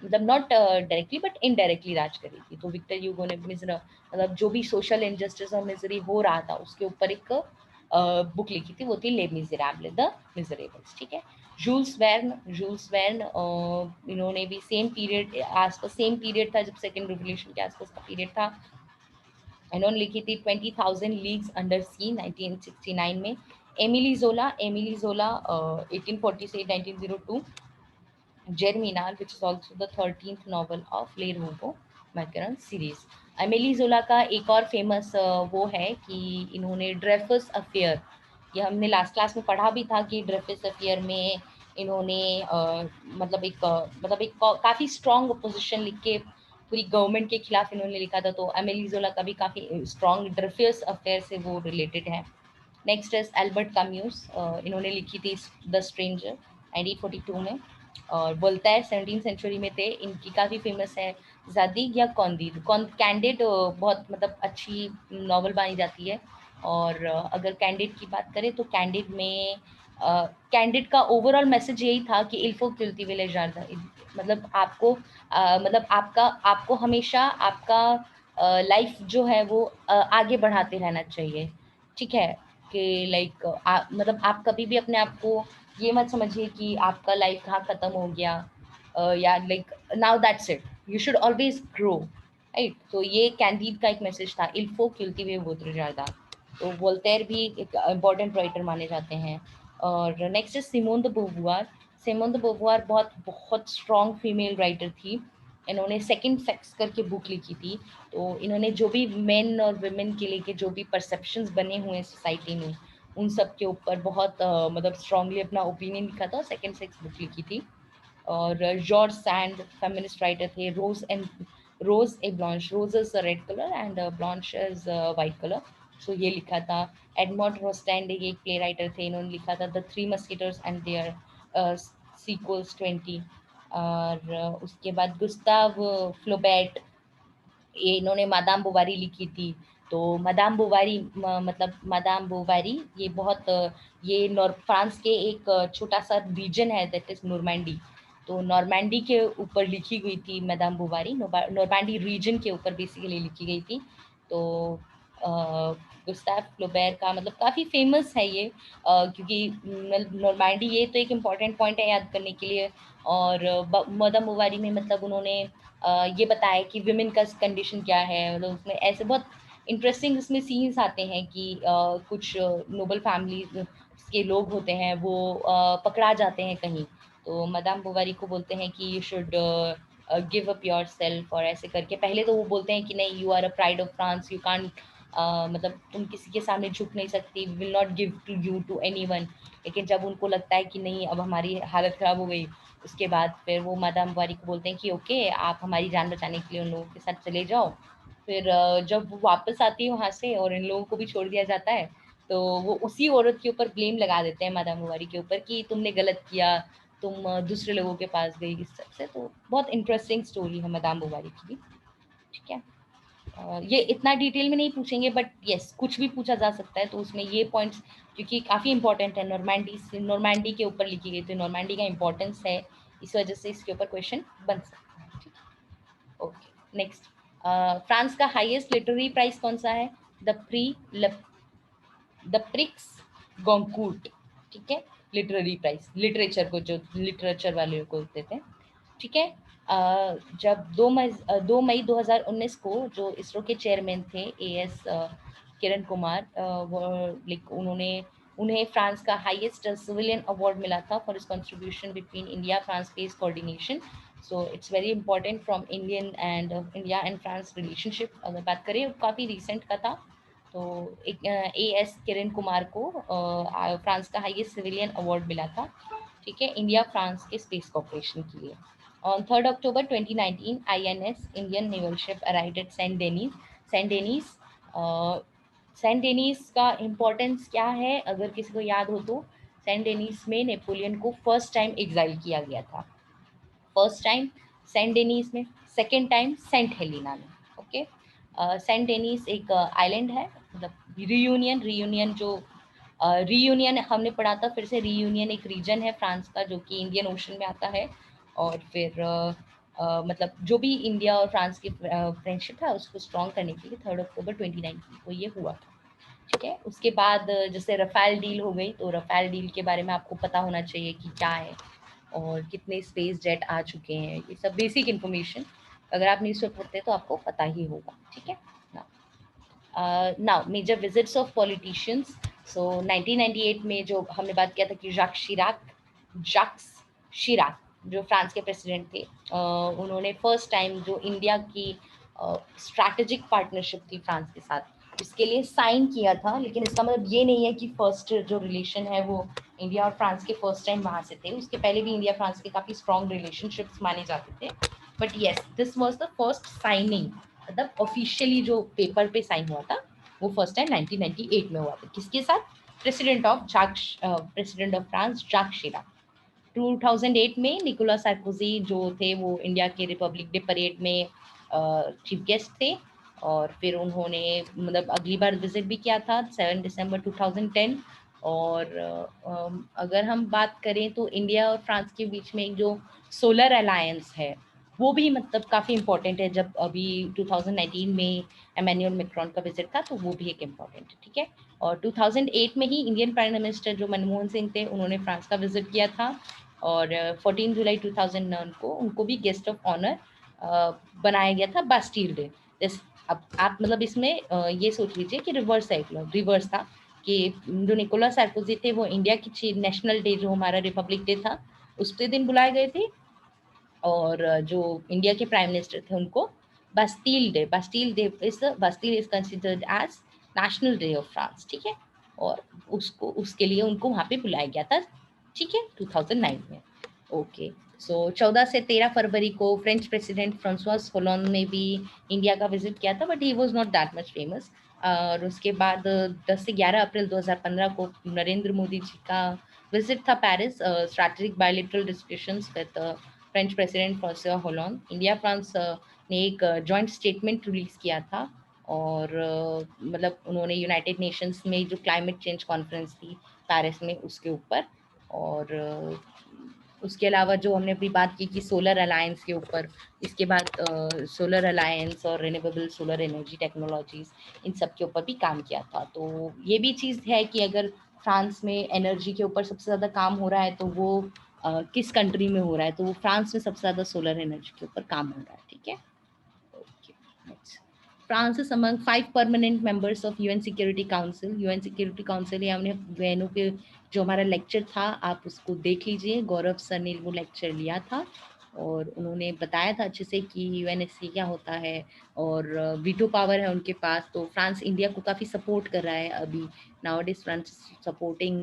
मतलब नॉट डायरेक्टली बट इनडायरेक्टली राज कर रही थी। तो विक्टर ह्यूगो ने मतलब जो भी सोशल इनजस्टिस और मिजरी हो रहा था उसके ऊपर एक बुक लिखी थी, वो थी ले मिज़ेराबल द मिज़रेबल्स। ठीक है। जूल्स वेर्न इन्होंने भी सेम पीरियड आसपास, सेम पीरियड था जब सेकेंड रिवोल्यूशन के आसपास का पीरियड था। इन्होंने लिखी थी 20,000 लीग्स अंडर सी 1969 में। एमिली जोला 1840 से 1902। Germinal, which is also the 13th novel of लेर हुगो मैकरन सीरीज। एमिली जोला का एक और फेमस वो है कि इन्होंने ड्रेफस अफेयर, ये हमने लास्ट क्लास में पढ़ा भी था कि ड्रेफस अफेयर में इन्होंने काफ़ी स्ट्रॉन्ग अपोजिशन लिख के पूरी गवर्नमेंट के खिलाफ इन्होंने लिखा था। तो एमिली जोला का भी काफ़ी स्ट्रॉन्ग ड्रेफस अफेयर से वो रिलेटेड है। नेक्स्ट इज एल्बर्ट कैम्यूस, इन्होंने लिखी थी द स्ट्रेंजर 1942 में। और वोल्टेयर 17th सेंचुरी में थे, इनकी काफ़ी फेमस है ज़ादिग या कॉन्दीद। कैंडिड बहुत मतलब अच्छी नॉवल मानी जाती है। और अगर कैंडिड की बात करें तो कैंडिड में कैंडिड का ओवरऑल मैसेज यही था कि इल्फो क्यूल्टी विले जारदा, मतलब आपको मतलब आपको हमेशा आपका लाइफ जो है वो आगे बढ़ाते रहना चाहिए। ठीक है, कि लाइक मतलब आप कभी भी अपने आप को ये मत समझिए कि आपका लाइफ कहाँ ख़त्म हो गया, या like now that's it, you should always grow, right. तो ये कैंडीड का एक मैसेज था, इल्फो क्यूल्टीवे वोत्रिजादा। तो वोल्टेयर भी एक इम्पॉर्टेंट राइटर माने जाते हैं। और next is Simone de Beauvoir. Simone de Beauvoir बहुत बहुत स्ट्रॉन्ग फीमेल राइटर थी। इन्होंने सेकंड सेक्स करके बुक लिखी थी। तो इन्होंने जो भी मेन और वुमेन के लेके जो भी परसेप्शंस बने हुए हैं सोसाइटी में, उन सब के ऊपर बहुत मतलब स्ट्रांगली अपना ओपिनियन लिखा था, सेकंड सेक्स बुक लिखी थी। और जॉर्ज सैंड फेमिनिस्ट राइटर थे। Rose a blanche, rose is red colour and blanche is white colour, so ये लिखा था। एडमंड रोस्टैंड ये एक प्ले राइटर थे, इन्होंने लिखा था the Three Musketeers and their sequels 20। और उसके बाद गुस्ताव फ्लोबैट, ये इन्होंने मादाम बोवारी लिखी थी। तो मादाम बोवारी मतलब मादाम बोवारी ये बहुत ये फ्रांस के एक छोटा सा रीजन है दैट इज नॉर्मैंडी। तो नॉर्मैंडी के ऊपर लिखी गई थी मादाम बोवारी, नॉर्मैंडी रीजन के ऊपर बेसिकली लिखी गई थी। तो गुस्ताव फ्लोबेर का मतलब काफ़ी फेमस है ये, क्योंकि नॉर्मैंडी ये तो एक इम्पॉर्टेंट पॉइंट है याद करने के लिए। और मादाम बोवारी में मतलब उन्होंने ये बताया कि विमेन का कंडीशन क्या है, मतलब उसमें ऐसे बहुत इंटरेस्टिंग उसमें सीन्स आते हैं कि कुछ नोबल फैमिली के लोग होते हैं वो पकड़ा जाते हैं कहीं। तो मदाम बोवारी को बोलते हैं कि you should give up your self, और ऐसे करके पहले तो वो बोलते हैं कि नहीं, you are a pride of France, you can't मतलब तुम किसी के सामने झुक नहीं सकती, will not give to you to anyone. लेकिन जब उनको लगता है कि नहीं अब हमारी हालत ख़राब हो गई, उसके बाद फिर वो मादाम बुवारी को बोलते हैं कि ओके आप हमारी जान बचाने के लिए उन लोगों के साथ चले जाओ। फिर जब वो वापस आती है वहाँ से और इन लोगों को भी छोड़ दिया जाता है, तो वो उसी औरत के ऊपर ब्लेम लगा देते हैं मादाम बुवारी के ऊपर कि तुमने गलत किया, तुम दूसरे लोगों के पास गई इस सब से। तो बहुत इंटरेस्टिंग स्टोरी है मादाम बुवारी की भी। ठीक है। ये इतना डिटेल में नहीं पूछेंगे, बट यस कुछ भी पूछा जा सकता है, तो उसमें ये पॉइंट्स क्योंकि काफ़ी इंपॉर्टेंट है, नॉर्मैंडी के ऊपर लिखी गई, तो नॉर्मैंडी का इंपॉर्टेंस है, इस वजह से इसके ऊपर क्वेश्चन बन सकता है। ठीक है। Okay, next. फ्रांस का हाईएस्ट लिटरेरी प्राइज कौन सा है? The prix Goncourt. ठीक है, लिटरेरी प्राइज, लिटरेचर को, जो लिटरेचर वाले को देते हैं। ठीक है। जब 2 मई 2019 को जो इसरो के चेयरमैन थे एएस किरण कुमार, वो लाइक उन्हें फ्रांस का हाईएस्ट सिविलियन अवार्ड मिला था फॉर इस contribution between India France space coordination. So it's very important from India and France relationship. अगर बात करें काफ़ी रिसेंट का था। तो एक एएस किरण कुमार को फ्रांस का हाईएस्ट सिविलियन अवार्ड मिला था। ठीक है, इंडिया फ्रांस के स्पेस कॉपरेशन के लिए। On 3rd October 2019, INS Indian naval ship arrived at Saint Denis. Saint Denis Saint Denis का इम्पोर्टेंस क्या है अगर किसी को याद हो तो? सेंट डेनिस में नेपोलियन को फर्स्ट टाइम एग्जाइल किया गया था। फर्स्ट टाइम सेंट डेनिस में, सेकेंड टाइम सेंट हेलिना में। ओके। सेंट डेनिस एक आइलैंड है, मतलब रियूनियन जो रीयूनियन हमने पढ़ा था, फिर से रीयूनियन एक रीजन है फ्रांस का जो कि इंडियन ओशन में आता है। और फिर मतलब जो भी इंडिया और फ्रांस की फ्रेंडशिप है उसको स्ट्रॉन्ग करने के लिए 3 अक्टूबर 2019 को ये हुआ था। ठीक है, उसके बाद जैसे रफाल डील हो गई, तो रफाल डील के बारे में आपको पता होना चाहिए कि क्या है और कितने स्पेस जेट आ चुके हैं, ये सब बेसिक इन्फॉर्मेशन अगर आप न्यूज़ पेपर पढ़ते हैं तो आपको पता ही होगा। ठीक है, now major visits of politicians. So 1998 में जो हमने बात किया था कि जाक्स शिराक जो फ्रांस के प्रेसिडेंट थे, उन्होंने फर्स्ट टाइम जो इंडिया की स्ट्रैटेजिक पार्टनरशिप थी फ्रांस के साथ, इसके लिए साइन किया था। लेकिन इसका मतलब ये नहीं है कि फर्स्ट जो रिलेशन है वो इंडिया और फ्रांस के फर्स्ट टाइम वहाँ से थे, उसके पहले भी इंडिया फ्रांस के काफ़ी स्ट्रॉन्ग रिलेशनशिप्स माने जाते थे। But yes, this was the first signing, मतलब ऑफिशियली जो पेपर पे साइन हुआ था वो फर्स्ट टाइम 1998 में हुआ था। किसके साथ? प्रेसिडेंट ऑफ फ्रांस जाक शिराक। 2008 में निकोला सार्कोजी जो थे वो इंडिया के रिपब्लिक डे परेड में चीफ गेस्ट थे, और फिर उन्होंने मतलब अगली बार विजिट भी किया था 7 दिसंबर 2010। और अगर हम बात करें तो इंडिया और फ्रांस के बीच में एक जो सोलर अलायंस है वो भी मतलब काफ़ी इम्पोर्टेंट है। जब अभी 2019 में एमेन्युअल मैक्रोन का विजिट था तो वो भी एक इम्पॉर्टेंट है। ठीक है, और 2008 में ही इंडियन प्राइम मिनिस्टर जो मनमोहन सिंह थे उन्होंने फ्रांस का विजिट किया था, और 14 जुलाई 2009 को उनको भी गेस्ट ऑफ ऑनर बनाया गया था बास्टील डे। अब आप मतलब इसमें ये सोच लीजिए कि रिवर्स था कि जो निकोला सार्कोजी थे वो इंडिया की नेशनल डे जो हमारा रिपब्लिक डे था उसके दिन बुलाए गए थे, और जो इंडिया के प्राइम मिनिस्टर थे उनको Bastille is considered as national day of France. ठीक है, और उसके लिए उनको वहाँ पे बुलाया गया था। ठीक है, 2009 में। ओके, सो 14 से 13 फरवरी को फ्रेंच प्रेसिडेंट फ्रांसुआस होलैंड ने भी इंडिया का विजिट किया था, but he was not that much famous. और उसके बाद 10 से 11 अप्रैल 2015 को नरेंद्र मोदी जी का विजिट था Paris, strategic bilateral discussions with French president Francois Hollande. India France ने एक जॉइंट स्टेटमेंट रिलीज किया था, और मतलब उन्होंने यूनाइटेड नेशंस में जो क्लाइमेट चेंज कॉन्फ्रेंस थी पेरिस में उसके ऊपर, और उसके अलावा जो हमने अभी बात की कि सोलर अलायंस के ऊपर, इसके बाद सोलर अलायंस और रिन्यूएबल सोलर एनर्जी टेक्नोलॉजीज इन सब के ऊपर भी काम किया था। तो ये भी चीज़ है कि अगर फ्रांस में एनर्जी के ऊपर सबसे ज़्यादा काम हो रहा है तो वो किस कंट्री में हो रहा है, तो वो फ्रांस में सबसे ज़्यादा सोलर एनर्जी के ऊपर काम हो रहा है। ठीक है, okay, next. France is among 5 permanent members of UN security council. UN security council या हमने वेन्यू पे जो हमारा लेक्चर था आप उसको देख लीजिए, गौरव सर ने वो लेक्चर लिया था और उन्होंने बताया था अच्छे से कि यूएनएससी क्या होता है और वीटो पावर है उनके पास। तो फ्रांस इंडिया को काफ़ी सपोर्ट कर रहा है अभी नाउअडेज, फ्रांस सपोर्टिंग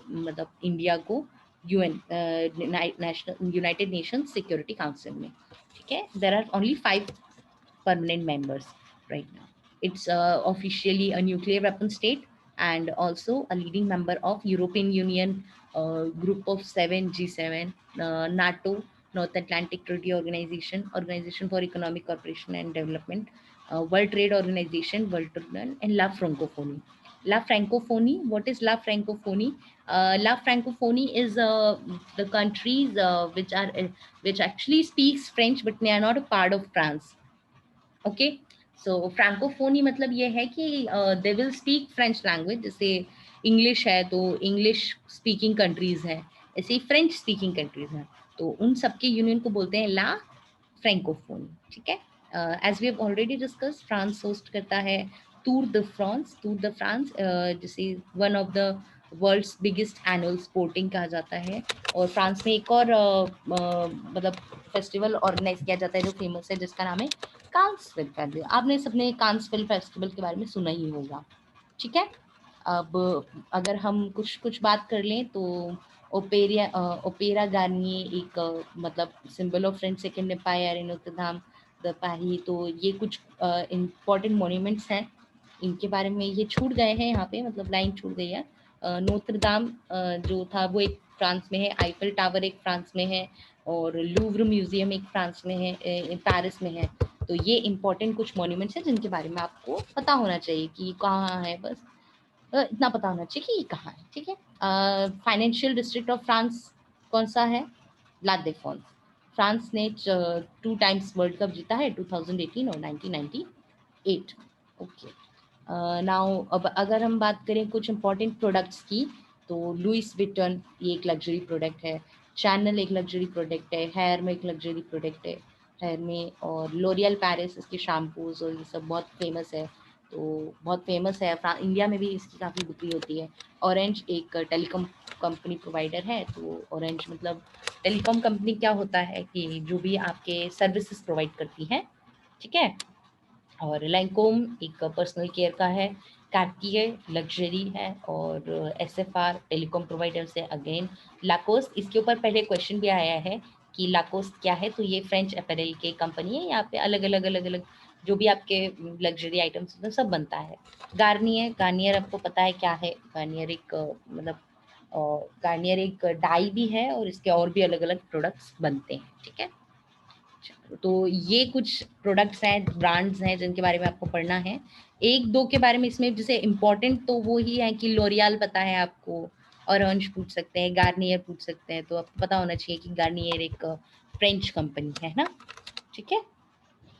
मतलब इंडिया को UN national United Nations Security Council में। ठीक है, there are only 5 permanent members right now. It's officially a nuclear weapon state and also a leading member of European Union group of 7 G7, NATO, North Atlantic Treaty Organization, Organization for Economic Cooperation and Development, World Trade Organization, World Trade, and La Francophonie. La Francophonie. What is La Francophonie? La Francophonie is the countries which actually speaks French, but they are not a part of France. Okay, so Francophonie मतलब ये है कि they will speak French language. जैसे English है तो English speaking countries है, ऐसे ही French speaking countries हैं, तो उन सबके यूनियन को बोलते हैं ला फ्रैंकोफोनी। ठीक है, as we have already discuss, France host करता है टूर द फ्रांस, जिसे one of the world's biggest annual sporting कहा जाता है। और फ्रांस में एक और मतलब फेस्टिवल ऑर्गेनाइज किया जाता है जो फेमस है, जिसका नाम है कांस फिल्म फेस्टिवल। आपने सबने कांस फिल्म फेस्टिवल के बारे में सुना ही होगा। ठीक है, अब अगर हम कुछ बात कर लें तो ओपेरा गार्निए एक मतलब symbol of French second empire in Notre Dame de पाही। तो ये कुछ इम्पोर्टेंट मॉन्यूमेंट्स हैं, इनके बारे में ये छूट गए हैं यहाँ पे, मतलब लाइन छूट गई है। नोत्र दाम जो था वो एक फ्रांस में है, आईफल टावर एक फ्रांस में है, और लूव्र म्यूजियम एक फ्रांस में है, पेरिस में है। तो ये इंपॉर्टेंट कुछ मॉन्यूमेंट्स हैं जिनके बारे में आपको पता होना चाहिए कि कहाँ है, बस इतना पता होना चाहिए कि ये कहाँ है, ठीक है। फाइनेंशियल डिस्ट्रिक्ट ऑफ फ्रांस कौन सा है? ला défense। फ्रांस ने 2 टाइम्स वर्ल्ड कप जीता है, 2018 और 1998। ओके, नाउ अब अगर हम बात करें कुछ इंपॉर्टेंट प्रोडक्ट्स की, तो लुइस विटन ये एक लग्जरी प्रोडक्ट है, चैनल एक लग्जरी प्रोडक्ट है, हेयर में एक लग्जरी प्रोडक्ट है हेयर में, और लोरियल पेरिस इसके शैम्पूज और ये सब बहुत फेमस है, तो बहुत फेमस है। इंडिया में भी इसकी काफ़ी बिक्री होती है। ऑरेंज एक टेलीकॉम कंपनी प्रोवाइडर है, तो ऑरेंज मतलब टेलीकॉम कंपनी क्या होता है कि जो भी आपके सर्विसेज प्रोवाइड करती है, ठीक है। और लैंकोम एक पर्सनल केयर का है, कार्टियर लग्जरी है, और एसएफआर टेलीकॉम प्रोवाइडर से अगेन। लाकोस्ट, इसके ऊपर पहले क्वेश्चन भी आया है कि लाकोस्ट क्या है, तो ये फ्रेंच अपैरल की कंपनी है। यहाँ पे अलग अलग जो भी आपके लग्जरी आइटम्स होते हैं सब बनता है। गार्नियर आपको पता है क्या है? गार्नियर एक मतलब गार्नियर एक डाई भी है और इसके और भी अलग अलग प्रोडक्ट्स बनते हैं, ठीक है। तो ये कुछ प्रोडक्ट्स हैं, ब्रांड्स हैं जिनके बारे में आपको पढ़ना है। एक दो के बारे में इसमें जैसे इम्पोर्टेंट तो वो ही है कि लोरियल पता है आपको, ऑरेंज पूछ सकते हैं, गार्नियर पूछ सकते हैं, तो आपको पता होना चाहिए कि गार्नियर एक फ्रेंच कंपनी है ना, ठीक है।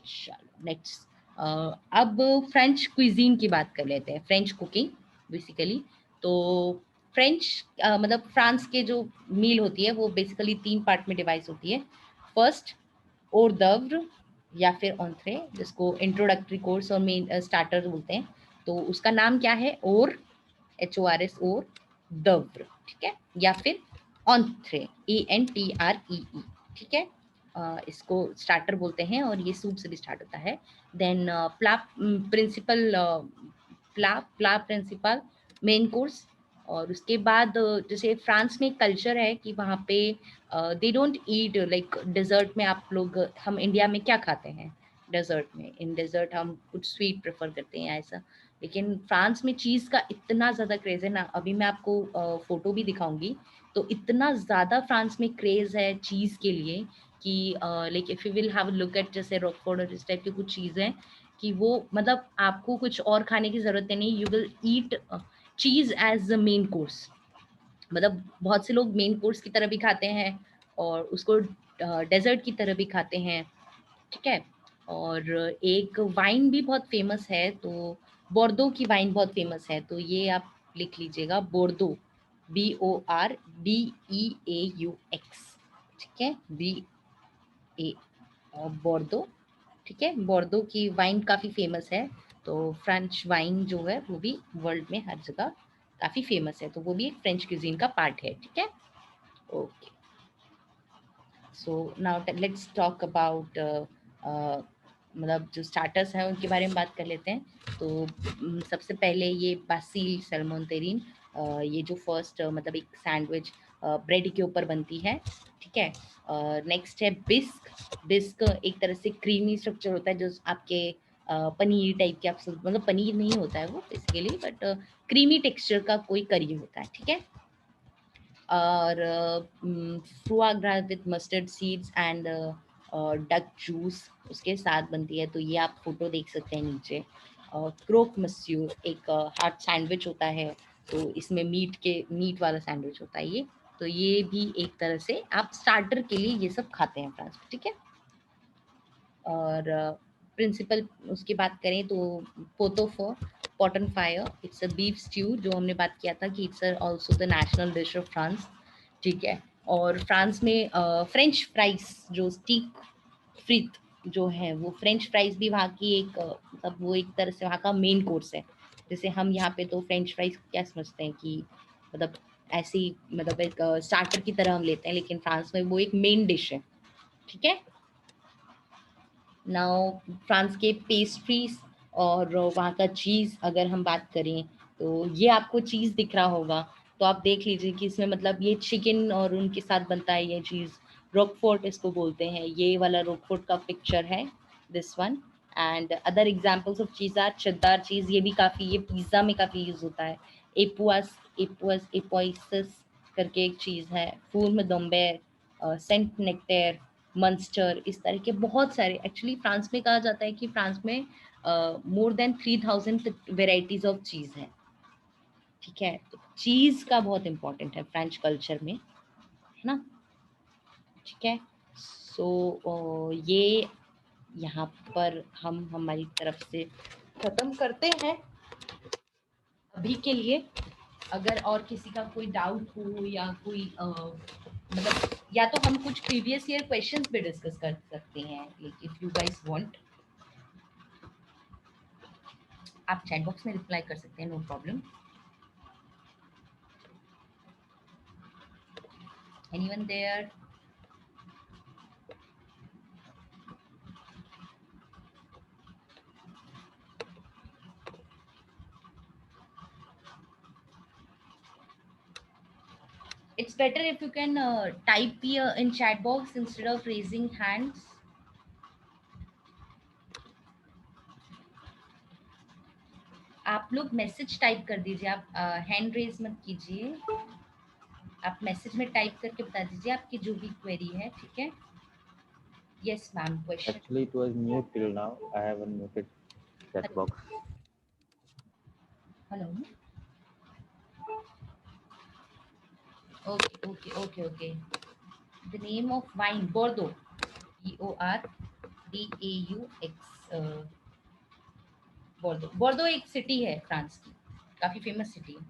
चलो नेक्स्ट, अब फ्रेंच क्विजीन की बात कर लेते हैं, फ्रेंच कुकिंग बेसिकली। तो फ्रेंच मतलब फ्रांस के जो मील होती है वो बेसिकली 3 पार्ट में डिवाइड होती है। फर्स्ट और दव्र या फिर ऑन्थ्रे, जिसको इंट्रोडक्टरी कोर्स और मेन स्टार्टर बोलते हैं, तो उसका नाम क्या है? और HORS और दव्र, ठीक है, या फिर ऑन्थ्रे ENTREE, ठीक है। इसको स्टार्टर बोलते हैं और ये सूप से भी स्टार्ट होता है। देन प्ला प्रिंसिपल मेन कोर्स। और उसके बाद जैसे फ्रांस में कल्चर है कि वहाँ पे they don't eat like dessert में। आप लोग, हम इंडिया में क्या खाते हैं डेजर्ट में? इन डेजर्ट हम कुछ स्वीट प्रेफर करते हैं ऐसा, लेकिन फ्रांस में चीज़ का इतना ज़्यादा क्रेज़ है ना, अभी मैं आपको फ़ोटो भी दिखाऊंगी। तो इतना ज़्यादा फ्रांस में क्रेज़ है चीज़ के लिए कि like if you will have look at जैसे रॉकफोर्ड और इस टाइप की कुछ चीज़ें, कि वो मतलब आपको कुछ और खाने की ज़रूरत नहीं, you will eat cheese as the main course. मतलब बहुत से लोग मेन कोर्स की तरह भी खाते हैं और उसको डेजर्ट की तरह भी खाते हैं, ठीक है। और एक वाइन भी बहुत फेमस है, तो बोर्दो की वाइन बहुत फेमस है, तो ये आप लिख लीजिएगा, बोर्दो, BORDEAUX, ठीक है, BA, बोर्दो, ठीक है। बोर्दो की वाइन काफ़ी फेमस है, तो फ्रेंच वाइन जो है वो भी वर्ल्ड में हर जगह काफ़ी फेमस है, तो वो भी एक फ्रेंच क्यूजीन का पार्ट है, ठीक है। Okay, so now let's talk about मतलब जो स्टार्टर्स हैं उनके बारे में बात कर लेते हैं। तो सबसे पहले ये बासिल सैल्मन टेरिन, ये जो फर्स्ट मतलब एक सैंडविच ब्रेड के ऊपर बनती है, ठीक है। नेक्स्ट है बिस्क। बिस्क एक तरह से क्रीमी स्ट्रक्चर होता है जो आपके पनीर टाइप के, आप मतलब पनीर नहीं होता है वो बेसिकली, बट क्रीमी टेक्सचर का कोई करी होता है, ठीक है। और foie gras with mustard seeds and duck juice उसके साथ बनती है, तो ये आप फोटो देख सकते हैं नीचे। क्रोक मस्यूर एक हार्ट सैंडविच होता है, तो इसमें मीट वाला सैंडविच होता है ये, तो ये भी एक तरह से आप स्टार्टर के लिए ये सब खाते हैं फ्रांस में, ठीक है। और प्रिंसिपल उसकी बात करें तो pot au feu, pot and fire, it's a beef stew, जो हमने बात किया था कि it's also the national dish of France, ठीक है। और फ्रांस में फ्रेंच फ्राइज जो स्टीक फ्रित जो है, वो फ्रेंच फ्राइज भी वहाँ की एक मतलब वो एक तरह से वहाँ का मेन कोर्स है। जैसे हम यहाँ पे तो फ्रेंच फ्राइज क्या समझते हैं कि मतलब ऐसी मतलब एक स्टार्टर की तरह हम लेते हैं, लेकिन फ्रांस में वो एक मेन डिश है, ठीक है। नाउ फ्रांस के पेस्ट्रीज और वहाँ का चीज़ अगर हम बात करें, तो ये आपको चीज़ दिख रहा होगा, तो आप देख लीजिए कि इसमें मतलब ये चिकन और उनके साथ बनता है ये चीज़, रोकफोर्ट इसको बोलते हैं, ये वाला रोकफोर्ट का पिक्चर है, this one. And other examples of cheese are cheddar cheese, ये भी काफ़ी, ये पिज़्ज़ा में काफ़ी यूज़ होता है। एपोइसिस करके एक चीज़ है, फूल में दोम्बेर, सेंट नेक्टेर, मंस्टर, इस तरह के बहुत सारे। एक्चुअली फ्रांस में कहा जाता है कि फ्रांस में मोर देन 3000 वेराइटीज ऑफ चीज है। ठीक है, तो चीज का बहुत इंपॉर्टेंट है फ्रेंच कल्चर में, है ना। ठीक है, सो ये यहाँ पर हम हमारी तरफ से खत्म करते हैं अभी के लिए। अगर और किसी का कोई डाउट हो या कोई मतलब, या तो हम कुछ प्रीवियस ईयर क्वेश्चंस भी डिस्कस कर सकते हैं, like if you guys want, आप चैट बॉक्स में रिप्लाई कर सकते हैं, no problem. Anyone there? It's better if you can type in chat box instead of raising hands. आप लोग मैसेज टाइप कर दीजिए, आप हैंड रेज मत कीजिए, आप मैसेज में टाइप करके बता दीजिए आपकी जो भी क्वेरी है। ठीक है, yes ma'am, question. Actually, it was mute till now. I have unmuted chat box. Hello, okay, okay, okay, okay. The name of wine, Bordeaux, Bordeaux, Bordeaux. Bordeaux एक सिटी है फ्रांस की, काफी फेमस सिटी है।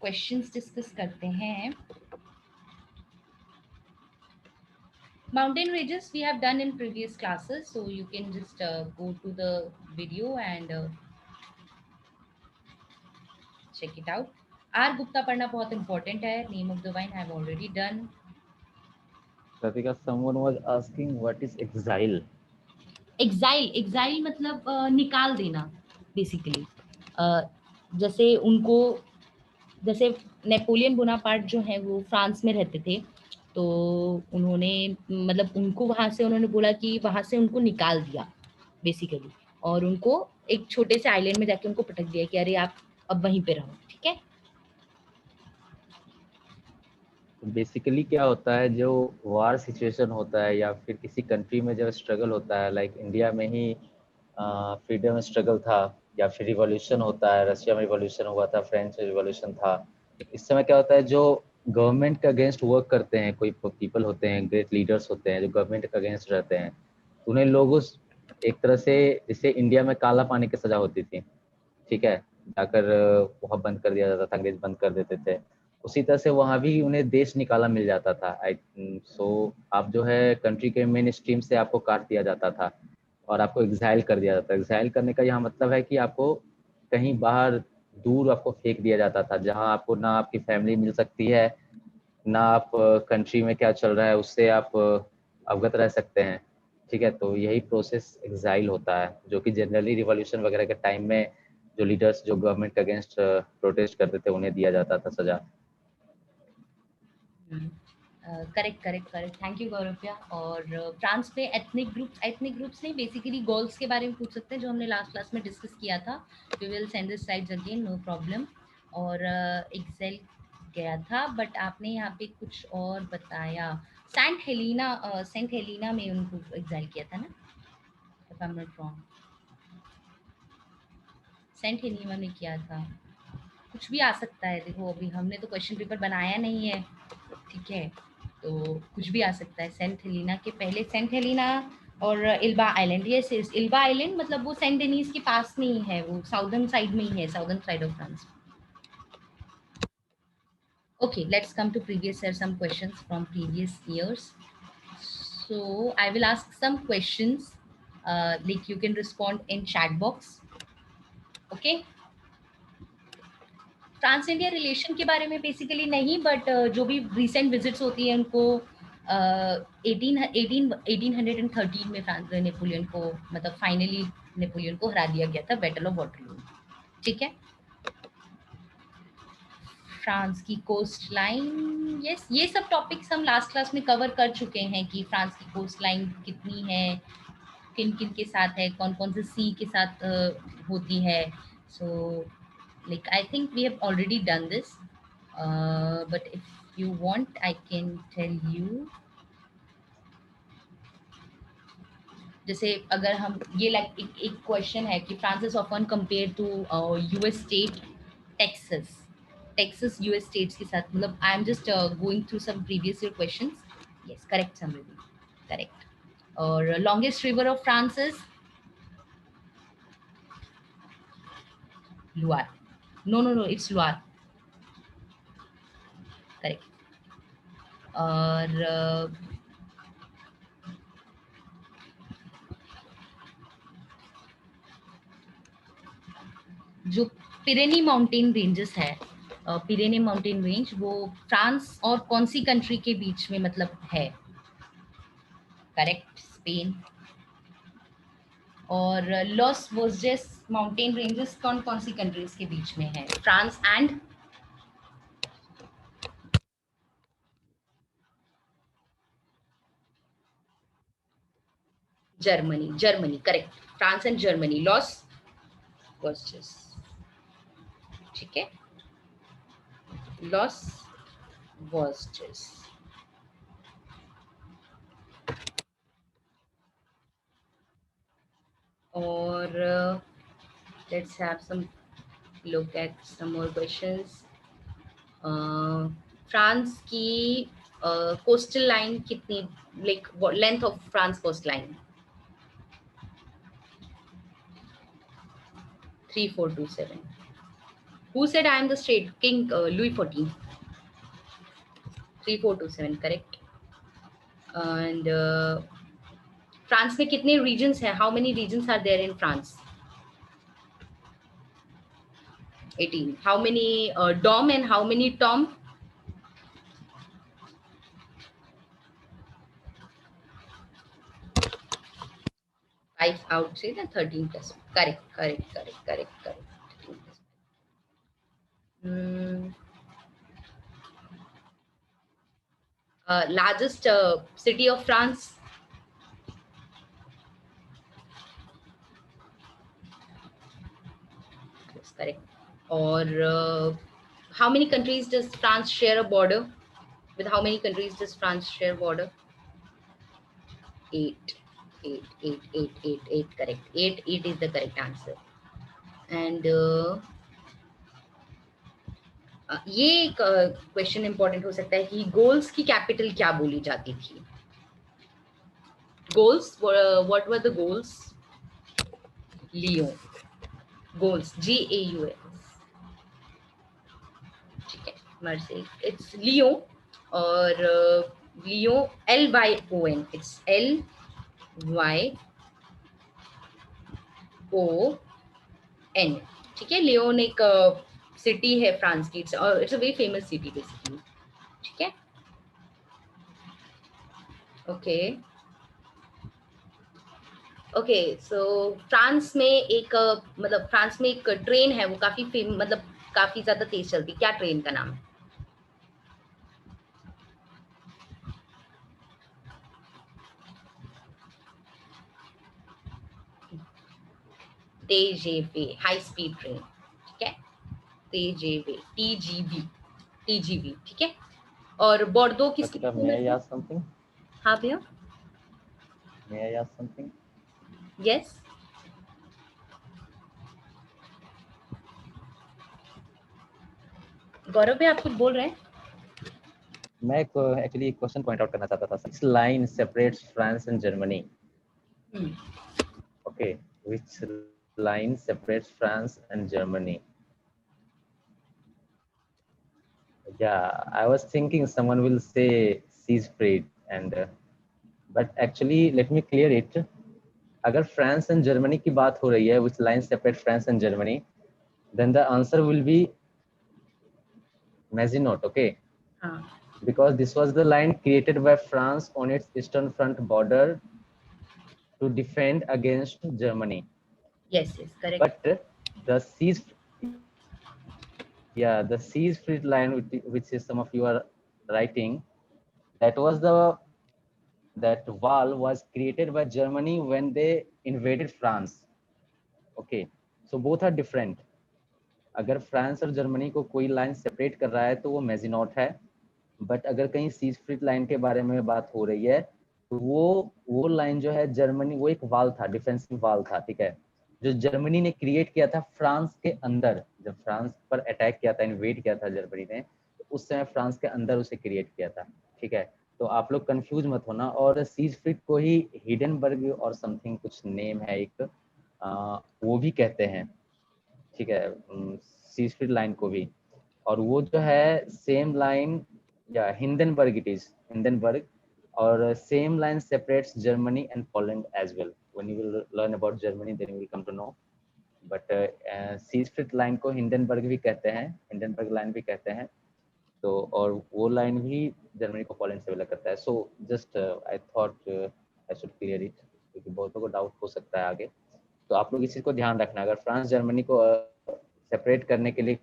Questions discuss करते हैं। Mountain ranges we have done in previous classes, so you can just go to the video and check it out. R Gupta पढ़ना बहुत important है। Name of the wine I have already done. Pratika, someone was asking what is exile. Exile मतलब निकाल देना basically. जैसे उनको, जैसे Napoleon Bonaparte जो है वो फ्रांस में रहते थे, तो उन्होंने मतलब उनको वहां से उन्होंने बोला कि वहां से उनको निकाल दिया बेसिकली, और उनको एक छोटे से आइलैंड में जाके उनको पटक दिया कि अरे आप अब वहीं पे रहो। ठीक है, बेसिकली क्या होता है, जो वार सिचुएशन होता है या फिर किसी कंट्री में जब स्ट्रगल होता है, लाइक इंडिया में ही फ्रीडम स्ट्रगल था, या फिर रिवॉल्यूशन होता है, रशिया में रिवॉल्यूशन हुआ था, फ्रेंच रिवॉल्यूशन था। इस समय क्या होता है, जो गवर्नमेंट के अगेंस्ट वर्क करते हैं, कोई पीपल होते हैं, ग्रेट लीडर्स होते हैं जो गवर्नमेंट के अगेंस्ट रहते हैं, तो उन्हें लोग उस एक तरह से, जैसे इंडिया में काला पानी की सजा होती थी, ठीक है, जाकर वहाँ बंद कर दिया जाता था, अंग्रेज बंद कर देते थे, उसी तरह से वहाँ भी उन्हें देश निकाला मिल जाता था। सो आप जो है कंट्री के मेन स्ट्रीम से आपको काट दिया जाता था और आपको एग्जाइल कर दिया जाता है। एग्जाइल करने का यहाँ मतलब है कि आपको कहीं बाहर दूर आपको फेंक दिया जाता था, जहाँ आपको ना आपकी फैमिली मिल सकती है, ना आप कंट्री में क्या चल रहा है उससे आप अवगत रह सकते हैं। ठीक है, तो यही प्रोसेस एग्जाइल होता है, जो कि जनरली रिवॉल्यूशन वगैरह के टाइम में जो लीडर्स जो गवर्नमेंट के अगेंस्ट प्रोटेस्ट करते थे उन्हें दिया जाता था सजा। Correct correct correct, thank you Gauravya. और फ्रांस में एथनिक ग्रुप्स नहीं, बेसिकली गोल्स के बारे में पूछ सकते हैं जो हमने लास्ट क्लास में डिस्कस किया था। We will send this slides again, no problem. और एक्सेल गया था, बट आपने यहाँ पे कुछ और बताया। सेंट हेलिना में उनको एग्जाइल किया था ना, if I am not wrong. Saint Helena में किया था, कुछ भी आ सकता है। देखो अभी हमने तो क्वेश्चन पेपर बनाया नहीं है, ठीक है, तो कुछ भी आ सकता है। सेंट हेलिना के पहले सेंट हेलिना और इल्बा आइलैंड, ये इल्बा आइलैंड मतलब वो सेंट डेनिस के पास में ही है, वो साउदर्न साइड में ही है, southern side of France. Okay, let's come to previous year, some questions from previous years. So I will ask some questions, like you can respond in chat box. Okay, France India relation के बारे में basically नहीं, but जो भी recent visits होती है उनको 1813 में फ्रांस नेपोलियन को, मतलब फाइनली नेपोलियन को हरा दिया गया था, बैटल ऑफ वाटरलू। ठीक है, फ्रांस की कोस्ट लाइन, यस, ये सब टॉपिक्स हम लास्ट क्लास में कवर कर चुके हैं कि फ्रांस की कोस्ट लाइन कितनी है, किन किन के साथ है, कौन कौन से सी के साथ होती है। So like I think we have already done this. but if you want, I can tell you. जैसे अगर हम ये लाइक एक क्वेश्चन है कि France is often compare to US state Texas Texas US states के साथ मतलब I am just going through some previous year questions yes correct Samriddhi correct और longest river of France is Loire no no no it's Loire correct और जो Pyrenees mountain ranges है Pyrenees mountain range वो France और कौन सी country के बीच में मतलब है करेक्ट स्पेन और लॉस वोजेस माउंटेन रेंजेस कौन कौन सी कंट्रीज के बीच में है France and Germany Germany correct France and Germany les Vosges ठीक है लॉस वोजेस और let's have some look at some more questions. France की कोस्टल लाइन कितनी like length of France coast line 3427 who said I am the straight king Louis XIV 3427 correct and France में कितने regions हैं how many regions are there in France 18 how many dom and how many tom 5 out 3 then 13 plus correct largest city of France that's correct or how many countries does France share a border with how many countries does France share border 8 correct 8 is the correct answer and ये एक question important हो सकता है कि goals की capital क्या बोली जाती थी goals what were the goals Leo goals GAULS ठीक है मर्सी इट्स लियो और लियो LYON इट्स LYON ठीक है लियोन एक सिटी है फ्रांस की it's a very famous city basically ठीक है ओके सो फ्रांस में एक मतलब फ्रांस में एक ट्रेन है वो काफी मतलब काफी ज्यादा तेज चलती क्या ट्रेन का नाम है TGV हाई स्पीड ट्रेन ठीक है TGV TGV ठीक है और बोर्डो किसकी समथिंग हाँ भैया May I ask something? Yes. गौरव भाई आप कुछ बोल रहे हैं मैं एक्चुअली एक क्वेश्चन पॉइंट आउट करना चाहता था Which line separates France and Germany? Okay, which line separates France and Germany? Yeah, I was thinking someone will say Siegfried and but actually let me clear it. अगर France and Germany की बात हो रही है which line separates France and Germany, then the answer will be Maginot, okay? Because this was the line created by France on its eastern front border to defend against Germany. Yes, correct. But the Siegfried line, which is some of you are writing, that wall was created by Germany when they invaded France. Okay, so both are different. अगर France और Germany को कोई line separate कर रहा है तो वो मेजिनॉट है, बट अगर कहीं सीजफ्रीड लाइन के बारे में बात हो रही है तो वो लाइन जो है जर्मनी, वो एक वाल था, डिफेंसिव वाल था, ठीक है, जो जर्मनी ने क्रिएट किया था फ्रांस के अंदर। जब फ्रांस पर अटैक किया था, इन्वेड किया था जर्मनी ने, तो उस समय फ्रांस के अंदर उसे क्रिएट किया था, ठीक है। तो आप लोग कंफ्यूज मत होना। और सीजफ्रीड को ही हिडनबर्ग और समथिंग कुछ नेम है एक, वो भी कहते हैं, ठीक है, सीजफ्रीड लाइन को भी। और वो जो है सेम लाइन, या हिंडनबर्ग, इट इज हिंडनबर्ग, और same line separates Germany and Poland as well. When you will learn about Germany then you will come to know. But Siegfried line को हिंडनबर्ग भी कहते हैं, हिंडनबर्ग लाइन भी कहते हैं। तो और वो लाइन भी जर्मनी को पोलैंड से अलग करता है। So just I thought I should clear it, क्योंकि बहुतों को डाउट हो सकता है आगे। तो आप लोग इस चीज़ को ध्यान रखना, अगर फ्रांस जर्मनी को सेपरेट करने के लिए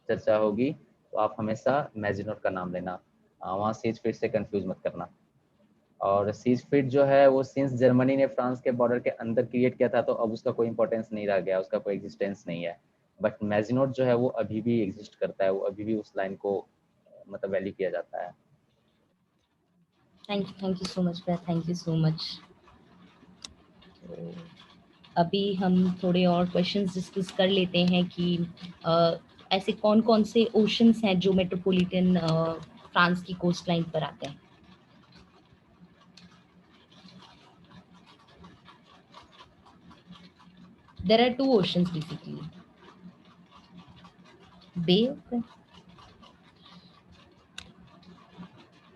चर्चा होगी तो आप हमेशा मैजिनोट का नाम लेना, वहाँ सीजफ्रीड से कंफ्यूज मत करना। और सीजफ्रीड जो है वो सिंस जर्मनी ने फ्रांस के बॉर्डर के अंदर क्रिएट किया था तो अब उसका कोई इंपॉर्टेंस नहीं रह गया, उसका कोई एग्जिस्टेंस नहीं है। बट मैजिनोट जो है वो अभी भी एग्जिस्ट करता है, वो अभी भी उस लाइन को मतलब वैल्यू किया जाता है। थैंक यू सो मच भैया, थैंक यू सो मच। तो अभी हम थोड़े और क्वेश्चंस डिस्कस कर लेते हैं कि ऐसे कौन कौन से ओशंस हैं जो मेट्रोपॉलिटन फ्रांस की कोस्ट लाइन पर आते हैं। There are two oceans basically. Bay of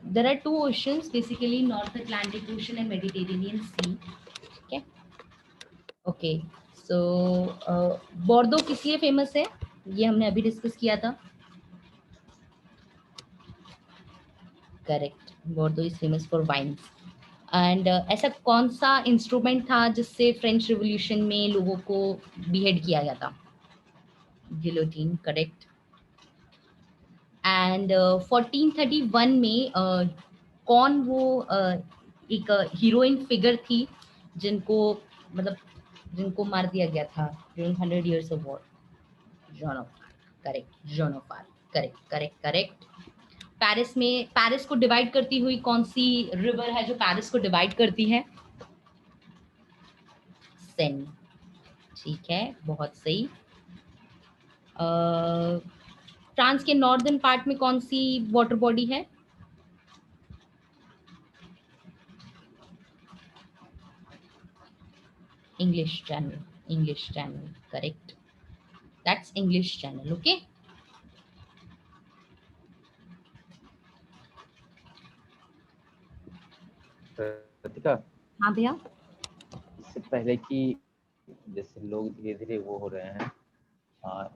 There are two oceans basically, North Atlantic Ocean and Mediterranean Sea. Okay. Okay. So बोर्डो किस लिए फेमस है, ये हमने अभी डिस्कस किया था। Correct, Bordeaux is famous for wines. And ऐसा कौन सा इंस्ट्रूमेंट था जिससे फ्रेंच रिवॉल्यूशन में लोगों को बीहेड किया गया था? Guillotine, correct. एंड 1431 में कौन वो एक हीरोइन फिगर थी जिनको मतलब जिनको मार दिया गया था during 100 years of war? John of arc, correct, John of arc, correct correct correct. Paris को डिवाइड करती हुई कौन सी रिवर है जो पेरिस को डिवाइड करती है? सेन, ठीक है, बहुत सही। फ्रांस के नॉर्दर्न पार्ट में कौन सी वाटर बॉडी है? English Channel, correct. That's English Channel, okay. Kritika, हाँ भैया। इससे पहले कि जैसे लोग धीरे धीरे वो हो रहे हैं,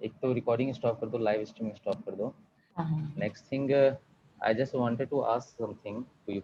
एक तो रिकॉर्डिंग स्टॉप कर दो, लाइव स्ट्रीमिंग स्टॉप कर दो। हाँ। Next thing, I just wanted to ask something to you.